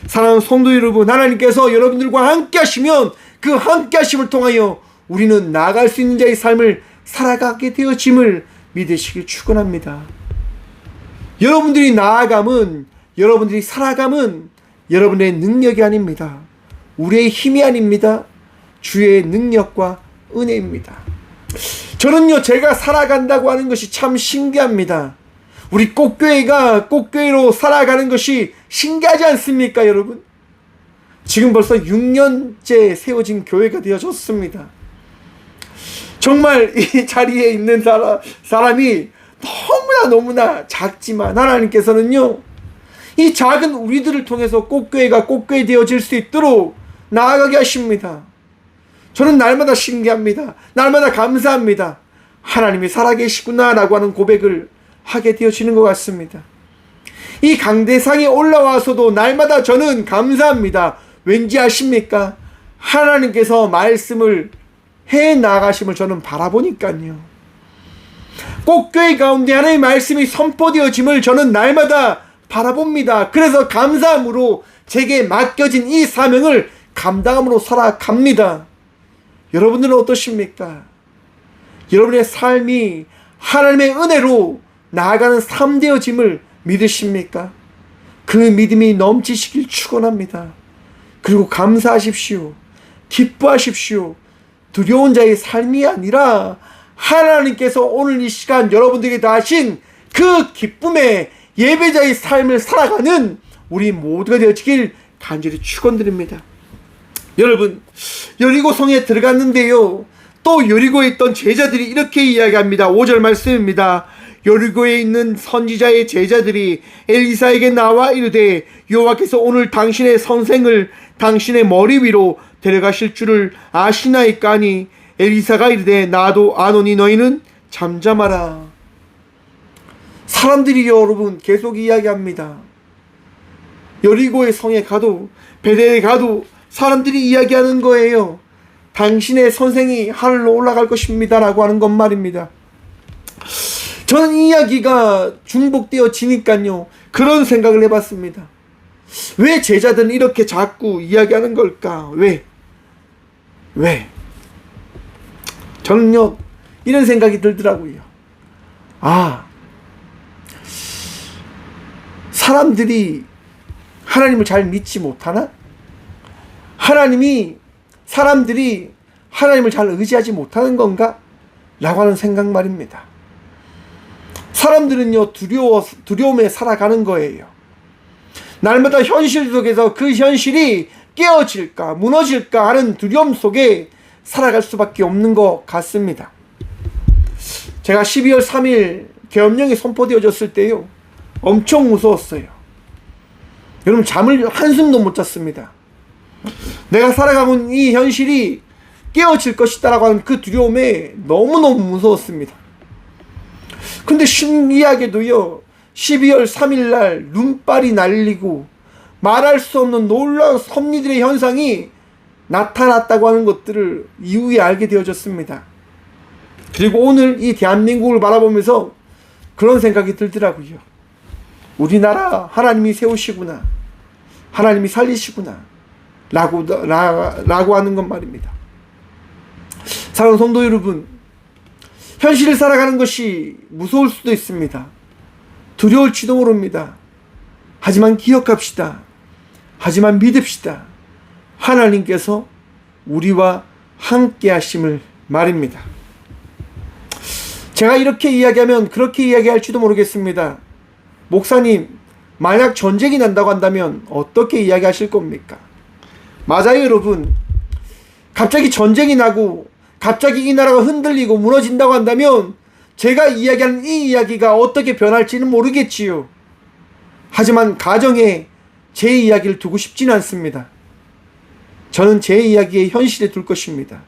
A: 사랑하는 성도 여러분, 하나님께서 여러분들과 함께 하시면 그 함께 하심을 통하여 우리는 나아갈 수 있는 자의 삶을 살아가게 되어짐을 믿으시길 축원합니다. 여러분들이 나아감은, 여러분들이 살아감은 여러분의 능력이 아닙니다. 우리의 힘이 아닙니다. 주의 능력과 은혜입니다. 저는요, 제가 살아간다고 하는 것이 참 신기합니다. 우리 꽃교회가 꽃교회로 살아가는 것이 신기하지 않습니까, 여러분? 지금 벌써 6년째 세워진 교회가 되어졌습니다. 정말 이 자리에 있는 사람이 너무나 작지만 하나님께서는요, 이 작은 우리들을 통해서 꽃교회가 꽃교회 되어질 수 있도록 나아가게 하십니다. 저는 날마다 신기합니다. 날마다 감사합니다. 하나님이 살아계시구나 라고 하는 고백을 하게 되어지는 것 같습니다. 이 강대상에 올라와서도 날마다 저는 감사합니다. 왠지 아십니까? 하나님께서 말씀을 해 나가심을 저는 바라보니까요. 꼭 교회 가운데 하나님의 말씀이 선포되어짐을 저는 날마다 바라봅니다. 그래서 감사함으로 제게 맡겨진 이 사명을 감당함으로 살아갑니다. 여러분들은 어떠십니까? 여러분의 삶이 하나님의 은혜로 나아가는 삶 되어짐을 믿으십니까? 그 믿음이 넘치시길 축원합니다. 그리고 감사하십시오. 기뻐하십시오. 두려운 자의 삶이 아니라 하나님께서 오늘 이 시간 여러분들에게 다하신 그 기쁨의 예배자의 삶을 살아가는 우리 모두가 되어지길 간절히 축원드립니다. 여러분, 여리고성에 들어갔는데요, 또 여리고에 있던 제자들이 이렇게 이야기합니다. 5절 말씀입니다. 여리고에 있는 선지자의 제자들이 엘리사에게 나와 이르되 여호와께서 오늘 당신의 선생을 당신의 머리 위로 데려가실 줄을 아시나이까 하니 엘리사가 이르되 나도 아노니 너희는 잠잠하라. 사람들이 여러분 계속 이야기합니다. 여리고의 성에 가도 베델에 가도 사람들이 이야기하는 거예요. 당신의 선생이 하늘로 올라갈 것입니다 라고 하는 것 말입니다. 저는 이 이야기가 중복되어지니까요, 그런 생각을 해봤습니다. 왜 제자들은 이렇게 자꾸 이야기하는 걸까? 왜? 저는요, 이런 생각이 들더라고요. 사람들이 하나님을 잘 믿지 못하나? 사람들이 하나님을 잘 의지하지 못하는 건가? 라고 하는 생각 말입니다. 사람들은요, 두려움에 살아가는 거예요. 날마다 현실 속에서 그 현실이 깨어질까, 무너질까 하는 두려움 속에 살아갈 수밖에 없는 것 같습니다. 제가 12월 3일 계엄령이 선포되어졌을 때요, 엄청 무서웠어요. 여러분, 잠을 한숨도 못 잤습니다. 내가 살아가고 있는 이 현실이 깨어질 것이다 라고 하는 그 두려움에 너무너무 무서웠습니다. 근데 신기하게도요, 12월 3일 날 눈발이 날리고 말할 수 없는 놀라운 섭리들의 현상이 나타났다고 하는 것들을 이후에 알게 되어졌습니다. 그리고 오늘 이 대한민국을 바라보면서 그런 생각이 들더라고요. 우리나라 하나님이 세우시구나, 하나님이 살리시구나 라고 하는 것 말입니다. 사랑하는 성도 여러분, 현실을 살아가는 것이 무서울 수도 있습니다. 두려울지도 모릅니다. 하지만 기억합시다. 하지만 믿읍시다. 하나님께서 우리와 함께 하심을 말입니다. 제가 이렇게 이야기하면 그렇게 이야기할지도 모르겠습니다. 목사님, 만약 전쟁이 난다고 한다면 어떻게 이야기하실 겁니까? 맞아요, 여러분. 갑자기 전쟁이 나고 갑자기 이 나라가 흔들리고 무너진다고 한다면 제가 이야기하는 이 이야기가 어떻게 변할지는 모르겠지요. 하지만 가정에 제 이야기를 두고 싶지는 않습니다. 저는 제 이야기의 현실에 둘 것입니다.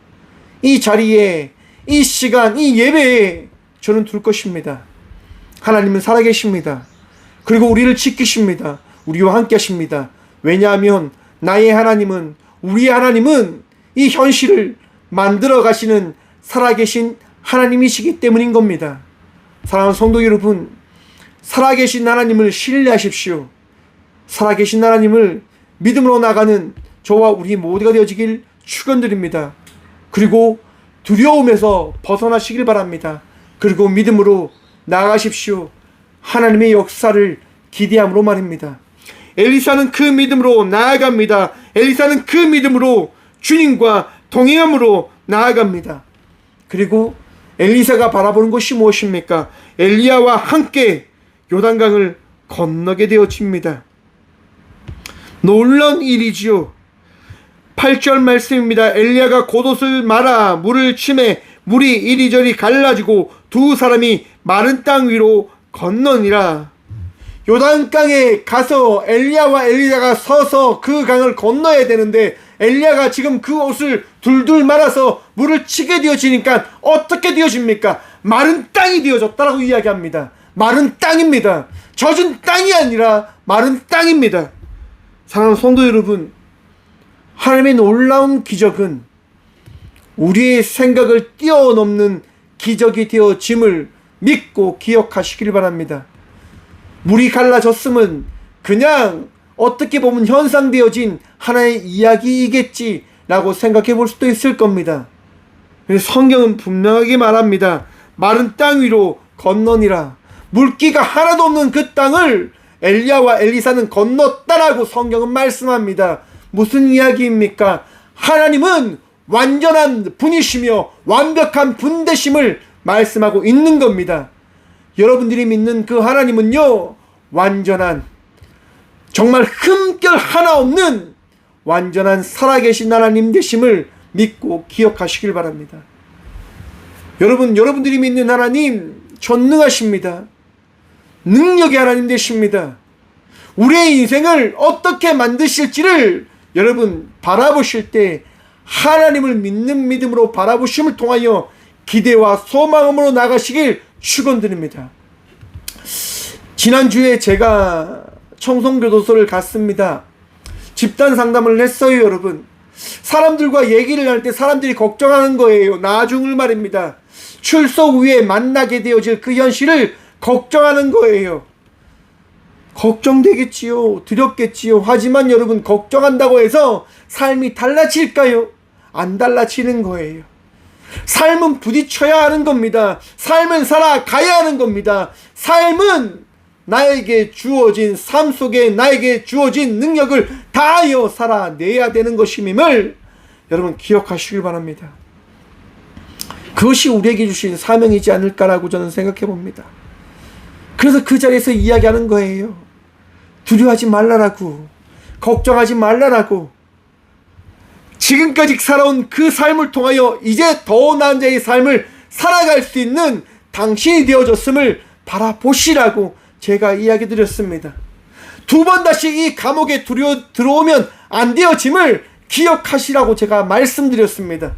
A: 이 자리에, 이 시간, 이 예배에 저는 둘 것입니다. 하나님은 살아계십니다. 그리고 우리를 지키십니다. 우리와 함께 하십니다. 왜냐하면 나의 하나님은, 우리의 하나님은 이 현실을 만들어 가시는 살아계신 하나님이시기 때문인 겁니다. 사랑하는 성도 여러분, 살아계신 하나님을 신뢰하십시오. 살아계신 하나님을 믿음으로 나가는 저와 우리 모두가 되어지길 축원드립니다. 그리고 두려움에서 벗어나시길 바랍니다. 그리고 믿음으로 나아가십시오. 하나님의 역사를 기대함으로 말입니다. 엘리사는 그 믿음으로 나아갑니다. 엘리사는 그 믿음으로 주님과 동행함으로 나아갑니다. 그리고 엘리사가 바라보는 것이 무엇입니까? 엘리야와 함께 요단강을 건너게 되어집니다. 놀라운 일이지요. 8절 말씀입니다. 엘리야가 겉옷을 말아 물을 치매 물이 이리저리 갈라지고 두 사람이 마른 땅 위로 건너니라. 요단강에 가서 엘리야와 엘리야가 서서 그 강을 건너야 되는데 엘리야가 지금 그 옷을 둘둘 말아서 물을 치게 되어지니까 어떻게 되어집니까? 마른 땅이 되어졌다라고 이야기합니다. 마른 땅입니다. 젖은 땅이 아니라 마른 땅입니다. 사랑하는 성도 여러분, 하나님의 놀라운 기적은 우리의 생각을 뛰어넘는 기적이 되어짐을 믿고 기억하시길 바랍니다. 물이 갈라졌음은 그냥 어떻게 보면 현상되어진 하나의 이야기이겠지라고 생각해 볼 수도 있을 겁니다. 성경은 분명하게 말합니다. 마른 땅 위로 건너니라. 물기가 하나도 없는 그 땅을 엘리야와 엘리사는 건넜다라고 성경은 말씀합니다. 무슨 이야기입니까? 하나님은 완전한 분이시며 완벽한 분 되심을 말씀하고 있는 겁니다. 여러분들이 믿는 그 하나님은요, 완전한, 정말 흠결 하나 없는 완전한 살아계신 하나님 되심을 믿고 기억하시길 바랍니다. 여러분들이 믿는 하나님 전능하십니다. 능력의 하나님 되십니다. 우리의 인생을 어떻게 만드실지를 여러분 바라보실 때 하나님을 믿는 믿음으로 바라보심을 통하여 기대와 소망으로 나가시길 축원드립니다. 지난주에 제가 청송교도소를 갔습니다. 집단 상담을 했어요. 여러분, 사람들과 얘기를 할 때 사람들이 걱정하는 거예요. 나중을 말입니다. 출소 후에 만나게 되어질 그 현실을 걱정하는 거예요. 걱정되겠지요. 두렵겠지요. 하지만 여러분, 걱정한다고 해서 삶이 달라질까요? 안 달라지는 거예요. 삶은 부딪혀야 하는 겁니다. 삶은 살아가야 하는 겁니다. 삶은 나에게 주어진, 삶 속에 나에게 주어진 능력을 다하여 살아내야 되는 것임을 여러분 기억하시길 바랍니다. 그것이 우리에게 주신 사명이지 않을까라고 저는 생각해 봅니다. 그래서 그 자리에서 이야기하는 거예요. 두려워하지 말라라고, 걱정하지 말라라고. 지금까지 살아온 그 삶을 통하여 이제 더 나은 자의 삶을 살아갈 수 있는 당신이 되어졌음을 바라보시라고 제가 이야기 드렸습니다. 두 번 다시 이 감옥에 들어오면 안 되어짐을 기억하시라고 제가 말씀드렸습니다.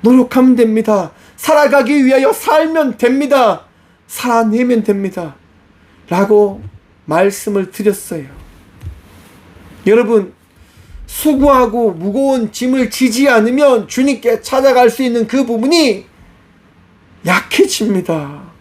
A: 노력하면 됩니다. 살아가기 위하여 살면 됩니다. 살아내면 됩니다. 라고 말씀을 드렸어요. 여러분, 수고하고 무거운 짐을 지지 않으면 주님께 찾아갈 수 있는 그 부분이 약해집니다.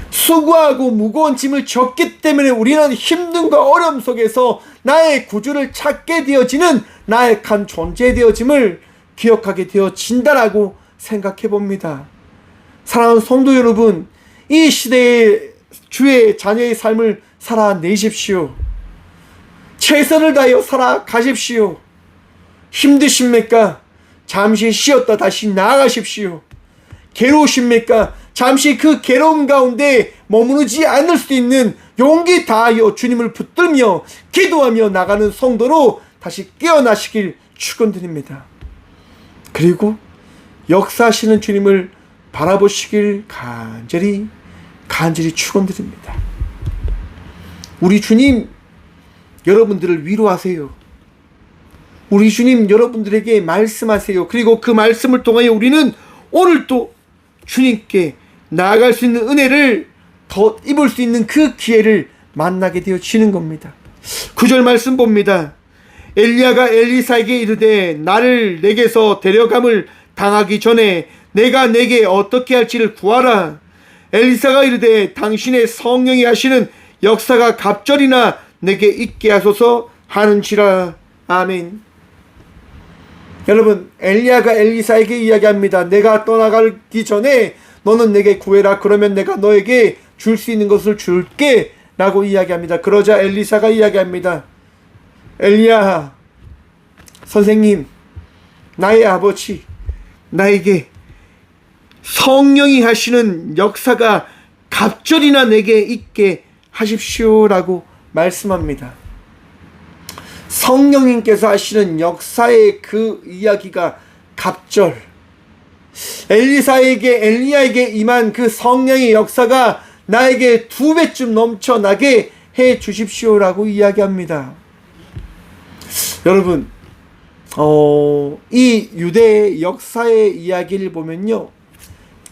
A: 수고하고 무거운 짐을 졌기 때문에 우리는 힘듦과 어려움 속에서 나의 구주를 찾게 되어지는 나약한 존재 되어짐을 기억하게 되어진다라고 생각해 봅니다. 사랑하는 성도 여러분, 이 시대의 주의 자녀의 삶을 살아내십시오. 최선을 다하여 살아가십시오. 힘드십니까? 잠시 쉬었다 다시 나아가십시오. 괴로우십니까? 잠시 그 괴로움 가운데 머무르지 않을 수 있는 용기 다하여 주님을 붙들며 기도하며 나가는 성도로 다시 깨어나시길 축원드립니다. 그리고 역사하시는 주님을 바라보시길 간절히 축원드립니다. 우리 주님 여러분들을 위로하세요. 우리 주님 여러분들에게 말씀하세요. 그리고 그 말씀을 통하여 우리는 오늘도 주님께 나아갈 수 있는 은혜를 더 입을 수 있는 그 기회를 만나게 되어지는 겁니다. 9절 말씀 봅니다. 엘리야가 엘리사에게 이르되 나를 내게서 데려감을 당하기 전에 내가 내게 어떻게 할지를 구하라. 엘리사가 이르되 당신의 성령이 하시는 역사가 갑절이나 내게 있게 하소서 하는지라. 아멘. 여러분, 엘리야가 엘리사에게 이야기합니다. 내가 떠나가기 전에 너는 내게 구해라. 그러면 내가 너에게 줄 수 있는 것을 줄게 라고 이야기합니다. 그러자 엘리사가 이야기합니다. 엘리야, 선생님, 나의 아버지, 나에게 성령이 하시는 역사가 갑절이나 내게 있게 하십시오 라고 말씀합니다. 성령님께서 하시는 역사의 그 이야기가 갑절, 엘리야에게 임한 그 성령의 역사가 나에게 2배쯤 넘쳐나게 해 주십시오라고 이야기합니다. 여러분, 이 유대의 역사의 이야기를 보면요,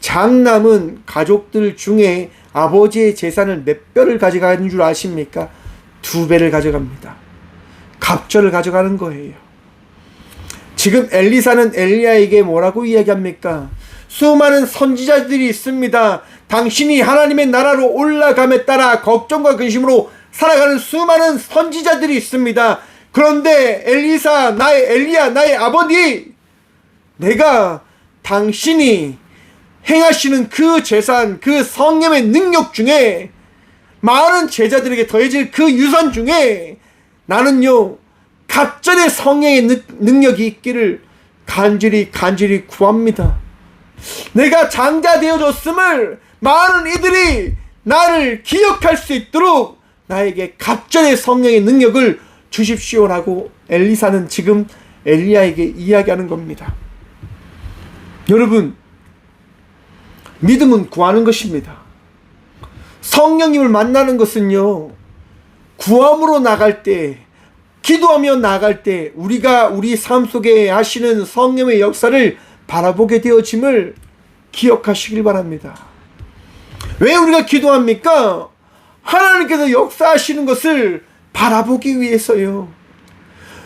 A: 장남은 가족들 중에 아버지의 재산을 몇 배를 가져가는 줄 아십니까? 2배를 가져갑니다. 갑절을 가져가는 거예요. 지금 엘리사는 엘리야에게 뭐라고 이야기합니까? 수많은 선지자들이 있습니다. 당신이 하나님의 나라로 올라감에 따라 걱정과 근심으로 살아가는 수많은 선지자들이 있습니다. 그런데 엘리사, 나의 엘리야, 나의 아버지, 내가 당신이 행하시는 그 재산, 그 성령의 능력 중에 많은 제자들에게 더해질 그 유산 중에 나는요 갑절의 성령의 능력이 있기를 간절히 구합니다. 내가 장자 되어줬음을 많은 이들이 나를 기억할 수 있도록 나에게 갑절의 성령의 능력을 주십시오라고 엘리사는 지금 엘리야에게 이야기하는 겁니다. 여러분, 믿음은 구하는 것입니다. 성령님을 만나는 것은요, 구함으로 나갈 때, 기도하며 나갈 때 우리가 우리 삶 속에 하시는 성령의 역사를 바라보게 되어짐을 기억하시길 바랍니다. 왜 우리가 기도합니까? 하나님께서 역사하시는 것을 바라보기 위해서요.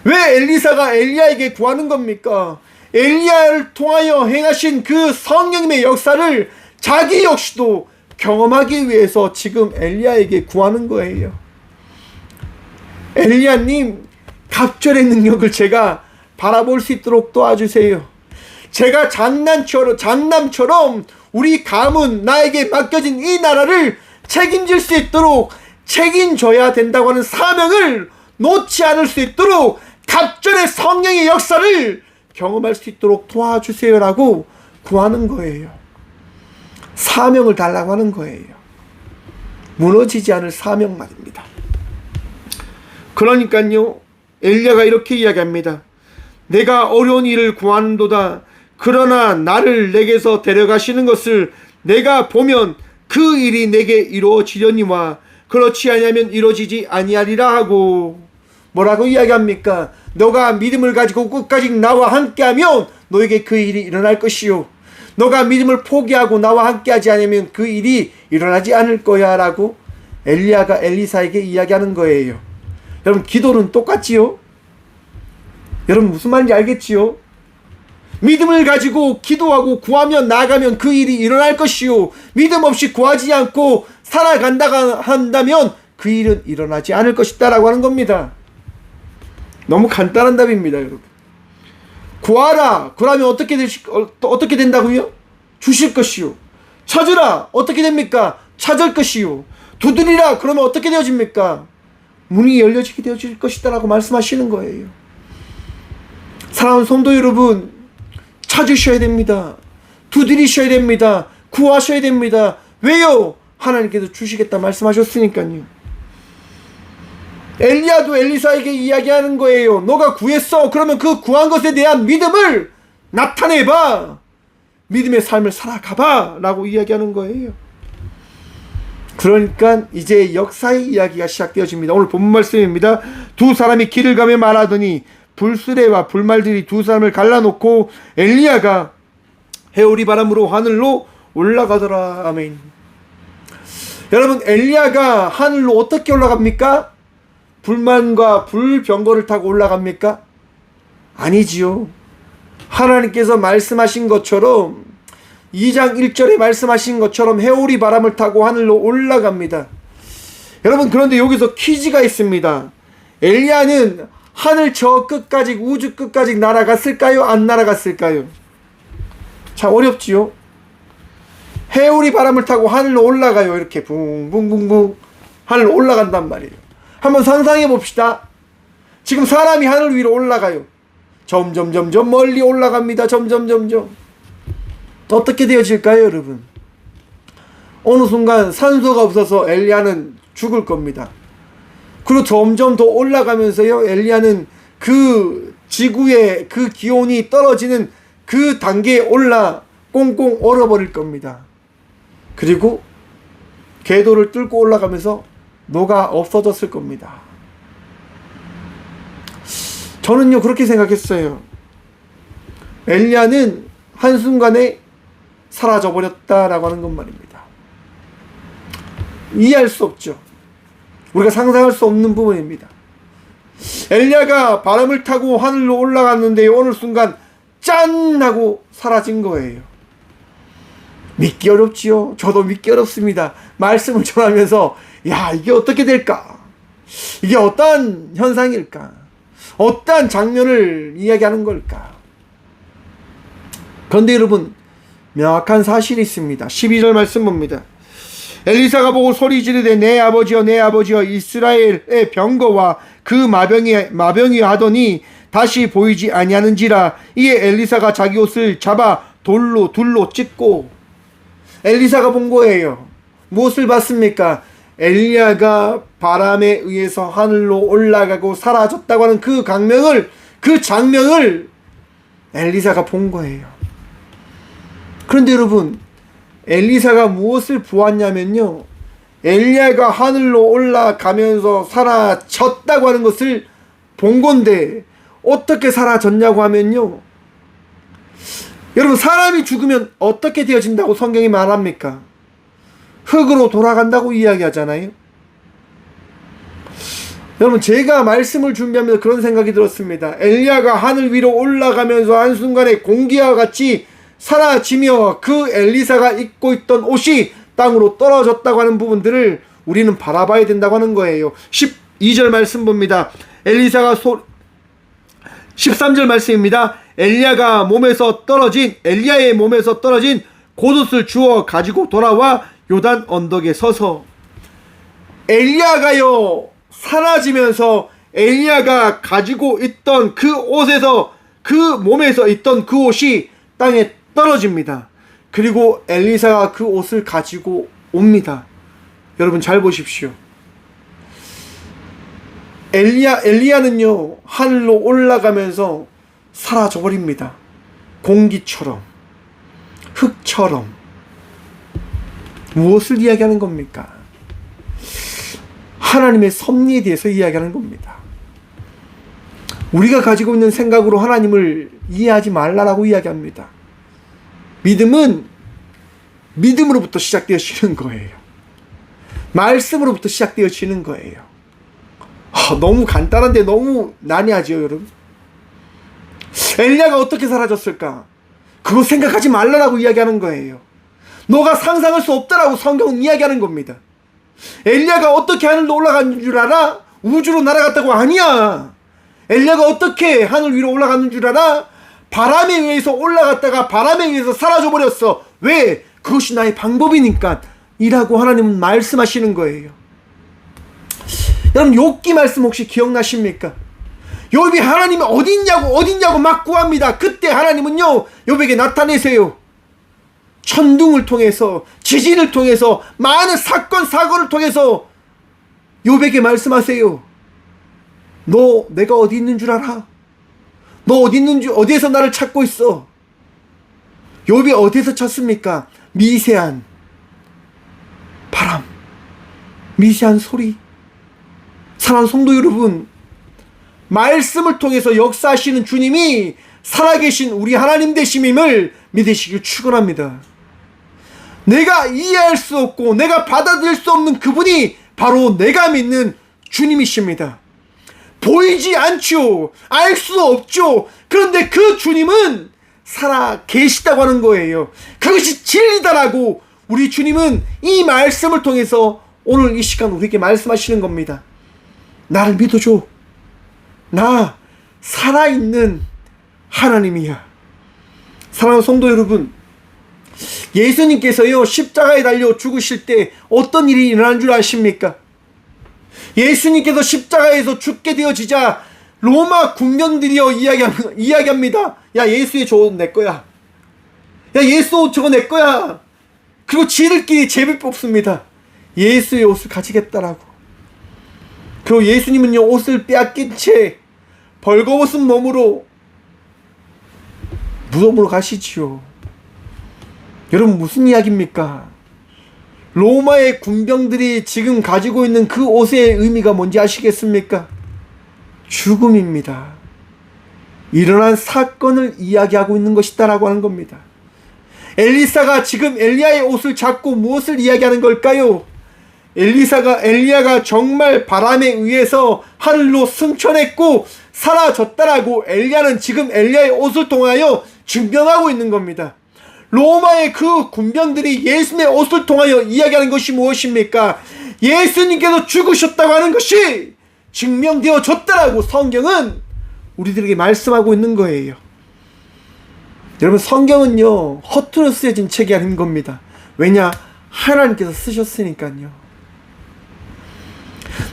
A: 왜 엘리사가 엘리야에게 구하는 겁니까? 엘리야를 통하여 행하신 그 성령님의 역사를 자기 역시도 경험하기 위해서 지금 엘리야에게 구하는 거예요. 엘리야님, 갑절의 능력을 제가 바라볼 수 있도록 도와주세요. 제가 장남처럼 우리 가문, 나에게 맡겨진 이 나라를 책임질 수 있도록 책임져야 된다고 하는 사명을 놓지 않을 수 있도록 갑절의 성령의 역사를 경험할 수 있도록 도와주세요라고 구하는 거예요. 사명을 달라고 하는 거예요. 무너지지 않을 사명 말입니다. 그러니까요, 엘리야가 이렇게 이야기합니다. 내가 어려운 일을 구하는도다. 그러나 나를 내게서 데려가시는 것을 내가 보면 그 일이 내게 이루어지려니와 그렇지 아니하면 이루어지지 아니하리라 하고, 뭐라고 이야기합니까? 너가 믿음을 가지고 끝까지 나와 함께하면 너에게 그 일이 일어날 것이요, 너가 믿음을 포기하고 나와 함께하지 않으면 그 일이 일어나지 않을 거야 라고 엘리야가 엘리사에게 이야기하는 거예요. 여러분, 기도는 똑같지요? 여러분, 무슨 말인지 알겠지요? 믿음을 가지고 기도하고 구하며 나아가면 그 일이 일어날 것이요, 믿음 없이 구하지 않고 살아간다가 한다면 그 일은 일어나지 않을 것이다 라고 하는 겁니다. 너무 간단한 답입니다. 여러분, 구하라 그러면 어떻게 된다고요? 주실 것이요. 찾으라 어떻게 됩니까? 찾을 것이요. 두드리라 그러면 어떻게 되어집니까? 문이 열려지게 되어질 것이다 라고 말씀하시는 거예요. 사랑하는 성도 여러분, 찾으셔야 됩니다. 두드리셔야 됩니다. 구하셔야 됩니다. 왜요? 하나님께서 주시겠다 말씀하셨으니까요. 엘리야도 엘리사에게 이야기하는 거예요. 너가 구했어. 그러면 그 구한 것에 대한 믿음을 나타내봐. 믿음의 삶을 살아가봐 라고 이야기하는 거예요. 그러니까 이제 역사의 이야기가 시작되어집니다. 오늘 본문 말씀입니다. 두 사람이 길을 가며 말하더니 불수레와 불말들이 두 사람을 갈라놓고 엘리야가 해오리 바람으로 하늘로 올라가더라. 아멘. 여러분, 엘리야가 하늘로 어떻게 올라갑니까? 불만과 불병거를 타고 올라갑니까? 아니지요. 하나님께서 말씀하신 것처럼 2장 1절에 말씀하신 것처럼 해오리 바람을 타고 하늘로 올라갑니다. 여러분, 그런데 여기서 퀴즈가 있습니다. 엘리야는 하늘 저 끝까지, 우주 끝까지 날아갔을까요? 안 날아갔을까요? 참 어렵지요. 해오리 바람을 타고 하늘로 올라가요. 이렇게 붕붕붕붕 하늘로 올라간단 말이에요. 한번 상상해 봅시다. 지금 사람이 하늘 위로 올라가요. 점점 멀리 올라갑니다. 점점 어떻게 되어질까요, 여러분? 어느 순간 산소가 없어서 엘리야는 죽을 겁니다. 그리고 점점 더 올라가면서요, 엘리야는 그 지구의 그 기온이 떨어지는 그 단계에 올라 꽁꽁 얼어버릴 겁니다. 그리고 궤도를 뚫고 올라가면서 녹아 없어졌을 겁니다. 저는요, 그렇게 생각했어요. 엘리야는 한순간에 사라져버렸다라고 하는 것 말입니다. 이해할 수 없죠. 우리가 상상할 수 없는 부분입니다. 엘리야가 바람을 타고 하늘로 올라갔는데 어느 순간 짠 하고 사라진 거예요. 믿기 어렵지요. 저도 믿기 어렵습니다. 말씀을 전하면서 야, 이게 어떻게 될까? 이게 어떠한 현상일까? 어떠한 장면을 이야기하는 걸까? 그런데 여러분, 명확한 사실이 있습니다. 12절 말씀 봅니다. 엘리사가 보고 소리 지르되 내 아버지여 내 아버지여 이스라엘의 병거와 그 마병이 하더니 다시 보이지 아니하는지라. 이에 엘리사가 자기 옷을 잡아 둘로 찢고. 엘리사가 본 거예요. 무엇을 봤습니까? 엘리야가 바람에 의해서 하늘로 올라가고 사라졌다고 하는 그 장면을 엘리사가 본 거예요. 그런데 여러분, 엘리사가 무엇을 보았냐면요, 엘리야가 하늘로 올라가면서 사라졌다고 하는 것을 본 건데, 어떻게 사라졌냐고 하면요, 여러분, 사람이 죽으면 어떻게 되어진다고 성경이 말합니까? 흙으로 돌아간다고 이야기하잖아요. 여러분, 제가 말씀을 준비하면서 그런 생각이 들었습니다. 엘리야가 하늘 위로 올라가면서 한순간에 공기와 같이 사라지며 그 엘리사가 입고 있던 옷이 땅으로 떨어졌다고 하는 부분들을 우리는 바라봐야 된다고 하는 거예요. 12절 말씀 봅니다. 13절 말씀입니다. 엘리야의 몸에서 떨어진 겉옷을 주워 가지고 돌아와 요단 언덕에 서서. 엘리야가요, 사라지면서 엘리야가 가지고 있던 그 옷에서, 그 몸에서 있던 그 옷이 땅에 떨어집니다. 그리고 엘리사가 그 옷을 가지고 옵니다. 여러분 잘 보십시오. 엘리야는요, 하늘로 올라가면서 사라져 버립니다. 공기처럼, 흙처럼. 무엇을 이야기하는 겁니까? 하나님의 섭리에 대해서 이야기하는 겁니다. 우리가 가지고 있는 생각으로 하나님을 이해하지 말라라고 이야기합니다. 믿음은 믿음으로부터 시작되어지는 거예요. 말씀으로부터 되어지는 거예요. 너무 간단한데 너무 난해하죠, 여러분. 엘리야가 어떻게 사라졌을까? 그거 생각하지 말라라고 이야기하는 거예요. 너가 상상할 수 없다라고 성경은 이야기하는 겁니다. 엘리야가 어떻게 하늘로 올라간 줄 알아? 우주로 날아갔다고? 아니야. 엘리야가 어떻게 하늘 위로 올라갔는 줄 알아? 바람에 의해서 올라갔다가 바람에 의해서 사라져 버렸어. 왜? 그것이 나의 방법이니까 이라고 하나님은 말씀하시는 거예요. 여러분, 욥기 말씀 혹시 기억나십니까? 욥이 하나님이 어딨냐고 막 구합니다. 그때 하나님은요, 욥에게 나타내세요. 천둥을 통해서, 지진을 통해서, 많은 사건을 통해서 욥에게 말씀하세요. 너 내가 어디 있는 줄 알아? 너 어디에서 나를 찾고 있어? 욥이 어디에서 찾습니까? 미세한 바람, 미세한 소리. 사랑하는 성도 여러분, 말씀을 통해서 역사하시는 주님이 살아계신 우리 하나님 되심임을 믿으시길 축원합니다. 내가 이해할 수 없고 내가 받아들일 수 없는 그분이 바로 내가 믿는 주님이십니다. 보이지 않죠. 알 수 없죠. 그런데 그 주님은 살아 계시다고 하는 거예요. 그것이 진리다라고 우리 주님은 이 말씀을 통해서 오늘 이 시간 우리에게 말씀하시는 겁니다. 나를 믿어줘. 나 살아있는 하나님이야. 사랑하는 성도 여러분, 예수님께서요, 십자가에 달려 죽으실 때 어떤 일이 일어난 줄 아십니까? 예수님께서 십자가에서 죽게 되어지자 로마 군병들이요 이야기합니다. 야, 예수의 저 옷 내 거야. 야, 예수 옷 저거 내 거야. 그리고 지들끼리 제비 뽑습니다. 예수의 옷을 가지겠다라고. 그리고 예수님은요, 옷을 빼앗긴 채 벌거벗은 몸으로 무덤으로 가시지요. 여러분, 무슨 이야기입니까? 로마의 군병들이 지금 가지고 있는 그 옷의 의미가 뭔지 아시겠습니까? 죽음입니다. 일어난 사건을 이야기하고 있는 것이다라고 하는 겁니다. 엘리사가 지금 엘리야의 옷을 잡고 무엇을 이야기하는 걸까요? 엘리야가 정말 바람에 의해서 하늘로 승천했고 사라졌다라고 엘리야는 지금 엘리야의 옷을 통하여 증명하고 있는 겁니다. 로마의 그 군병들이 예수님의 옷을 통하여 이야기하는 것이 무엇입니까? 예수님께서 죽으셨다고 하는 것이 증명되어졌다라고 성경은 우리들에게 말씀하고 있는 거예요. 여러분, 성경은요 허투루 쓰여진 책이 아닌 겁니다. 왜냐? 하나님께서 쓰셨으니까요.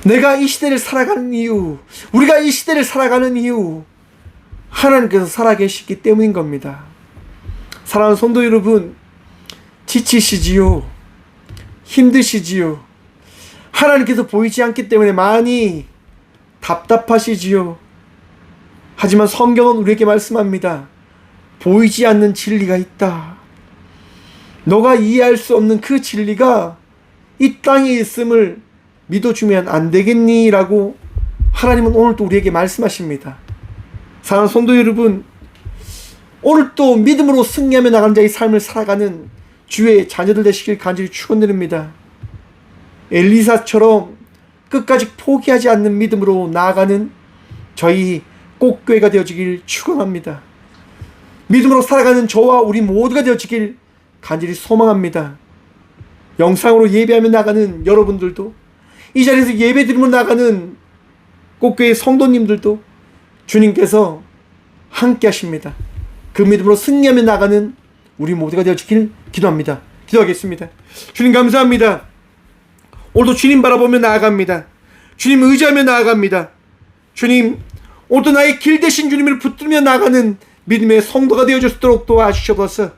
A: 내가 이 시대를 살아가는 이유, 우리가 이 시대를 살아가는 이유, 하나님께서 살아계시기 때문인 겁니다. 사랑하는 성도 여러분, 지치시지요? 힘드시지요? 하나님께서 보이지 않기 때문에 많이 답답하시지요? 하지만 성경은 우리에게 말씀합니다. 보이지 않는 진리가 있다. 너가 이해할 수 없는 그 진리가 이 땅에 있음을 믿어주면 안 되겠니? 라고 하나님은 오늘도 우리에게 말씀하십니다. 사랑하는 성도 여러분, 오늘도 믿음으로 승리하며 나가는 자의 삶을 살아가는 주의 자녀들 되시길 간절히 축원드립니다. 엘리사처럼 끝까지 포기하지 않는 믿음으로 나아가는 저희 꽃교회가 되어지길 축원합니다. 믿음으로 살아가는 저와 우리 모두가 되어지길 간절히 소망합니다. 영상으로 예배하며 나가는 여러분들도, 이 자리에서 예배드리며 나가는 꽃교회 성도님들도 주님께서 함께 하십니다. 그 믿음으로 승리하며 나가는 우리 모두가 되어지길 기도합니다. 기도하겠습니다. 주님 감사합니다. 오늘도 주님 바라보며 나아갑니다. 주님 의지하며 나아갑니다. 주님, 오늘도 나의 길 대신 주님을 붙들며 나가는 믿음의 성도가 되어주도록 도와주셔서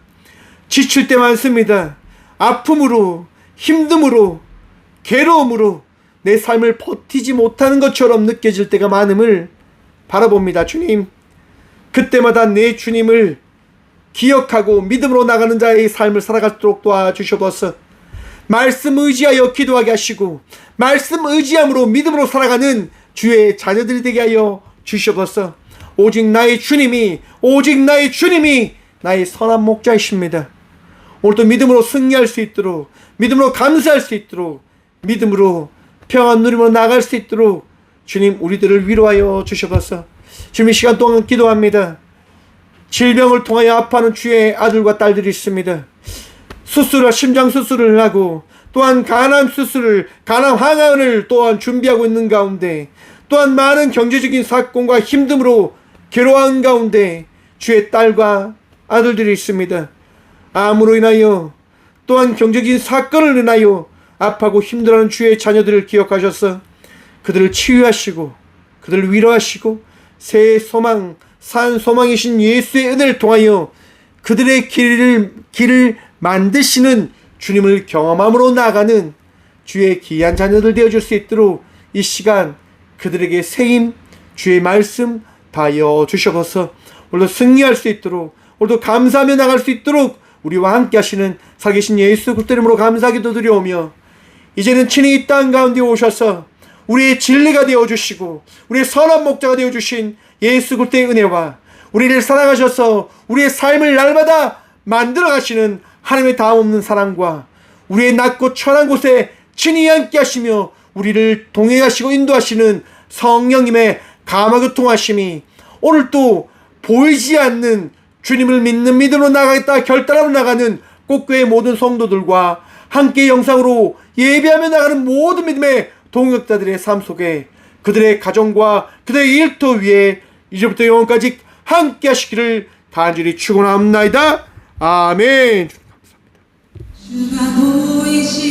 A: 지칠 때 많습니다. 아픔으로, 힘듦으로, 괴로움으로 내 삶을 버티지 못하는 것처럼 느껴질 때가 많음을 바라봅니다. 주님, 그때마다 내 주님을 기억하고 믿음으로 나가는 자의 삶을 살아가도록 도와주셔서 말씀 의지하여 기도하게 하시고 말씀 의지함으로 믿음으로 살아가는 주의 자녀들이 되게 하여 주셔서 오직 나의 주님이 나의 선한 목자이십니다. 오늘도 믿음으로 승리할 수 있도록, 믿음으로 감사할 수 있도록, 믿음으로 평안 누리며 나갈 수 있도록 주님 우리들을 위로하여 주셔서 주님 이 시간 동안 기도합니다. 질병을 통하여 아파하는 주의 아들과 딸들이 있습니다. 심장 수술을 하고 또한 간암 항암을 또한 준비하고 있는 가운데, 또한 많은 경제적인 사건과 힘듦으로 괴로워하는 가운데 주의 딸과 아들들이 있습니다. 암으로 인하여 또한 경제적인 사건을 인하여 아파하고 힘들어하는 주의 자녀들을 기억하셔서 그들을 치유하시고 그들을 위로하시고 새 소망, 산 소망이신 예수의 은혜를 통하여 그들의 길을 만드시는 주님을 경험함으로 나아가는 주의 귀한 자녀들 되어줄 수 있도록 이 시간 그들에게 새힘, 주의 말씀 다하여 주셔서 오늘도 승리할 수 있도록, 오늘도 감사하며 나갈 수 있도록 우리와 함께 하시는 살아계신 예수 그리스도 이름으로 감사하기도 드려오며, 이제는 친히 이 땅 가운데 오셔서 우리의 진리가 되어주시고 우리의 선한 목자가 되어주신 예수 그리스도의 은혜와 우리를 사랑하셔서 우리의 삶을 날마다 만들어가시는 하나님의 다함없는 사랑과 우리의 낮고 천한 곳에 친히 함께 하시며 우리를 동행하시고 인도하시는 성령님의 감화 교통하심이 오늘도 보이지 않는 주님을 믿는 믿음으로 나가겠다 결단하고 나가는 꽃교회 모든 성도들과 함께 영상으로 예배하며 나가는 모든 믿음의 동역자들의 삶 속에 그들의 가정과 그들의 일터 위에 이제부터 영원까지 함께 하시기를 간절히 축원합니다. 아멘.
B: 주가 보이시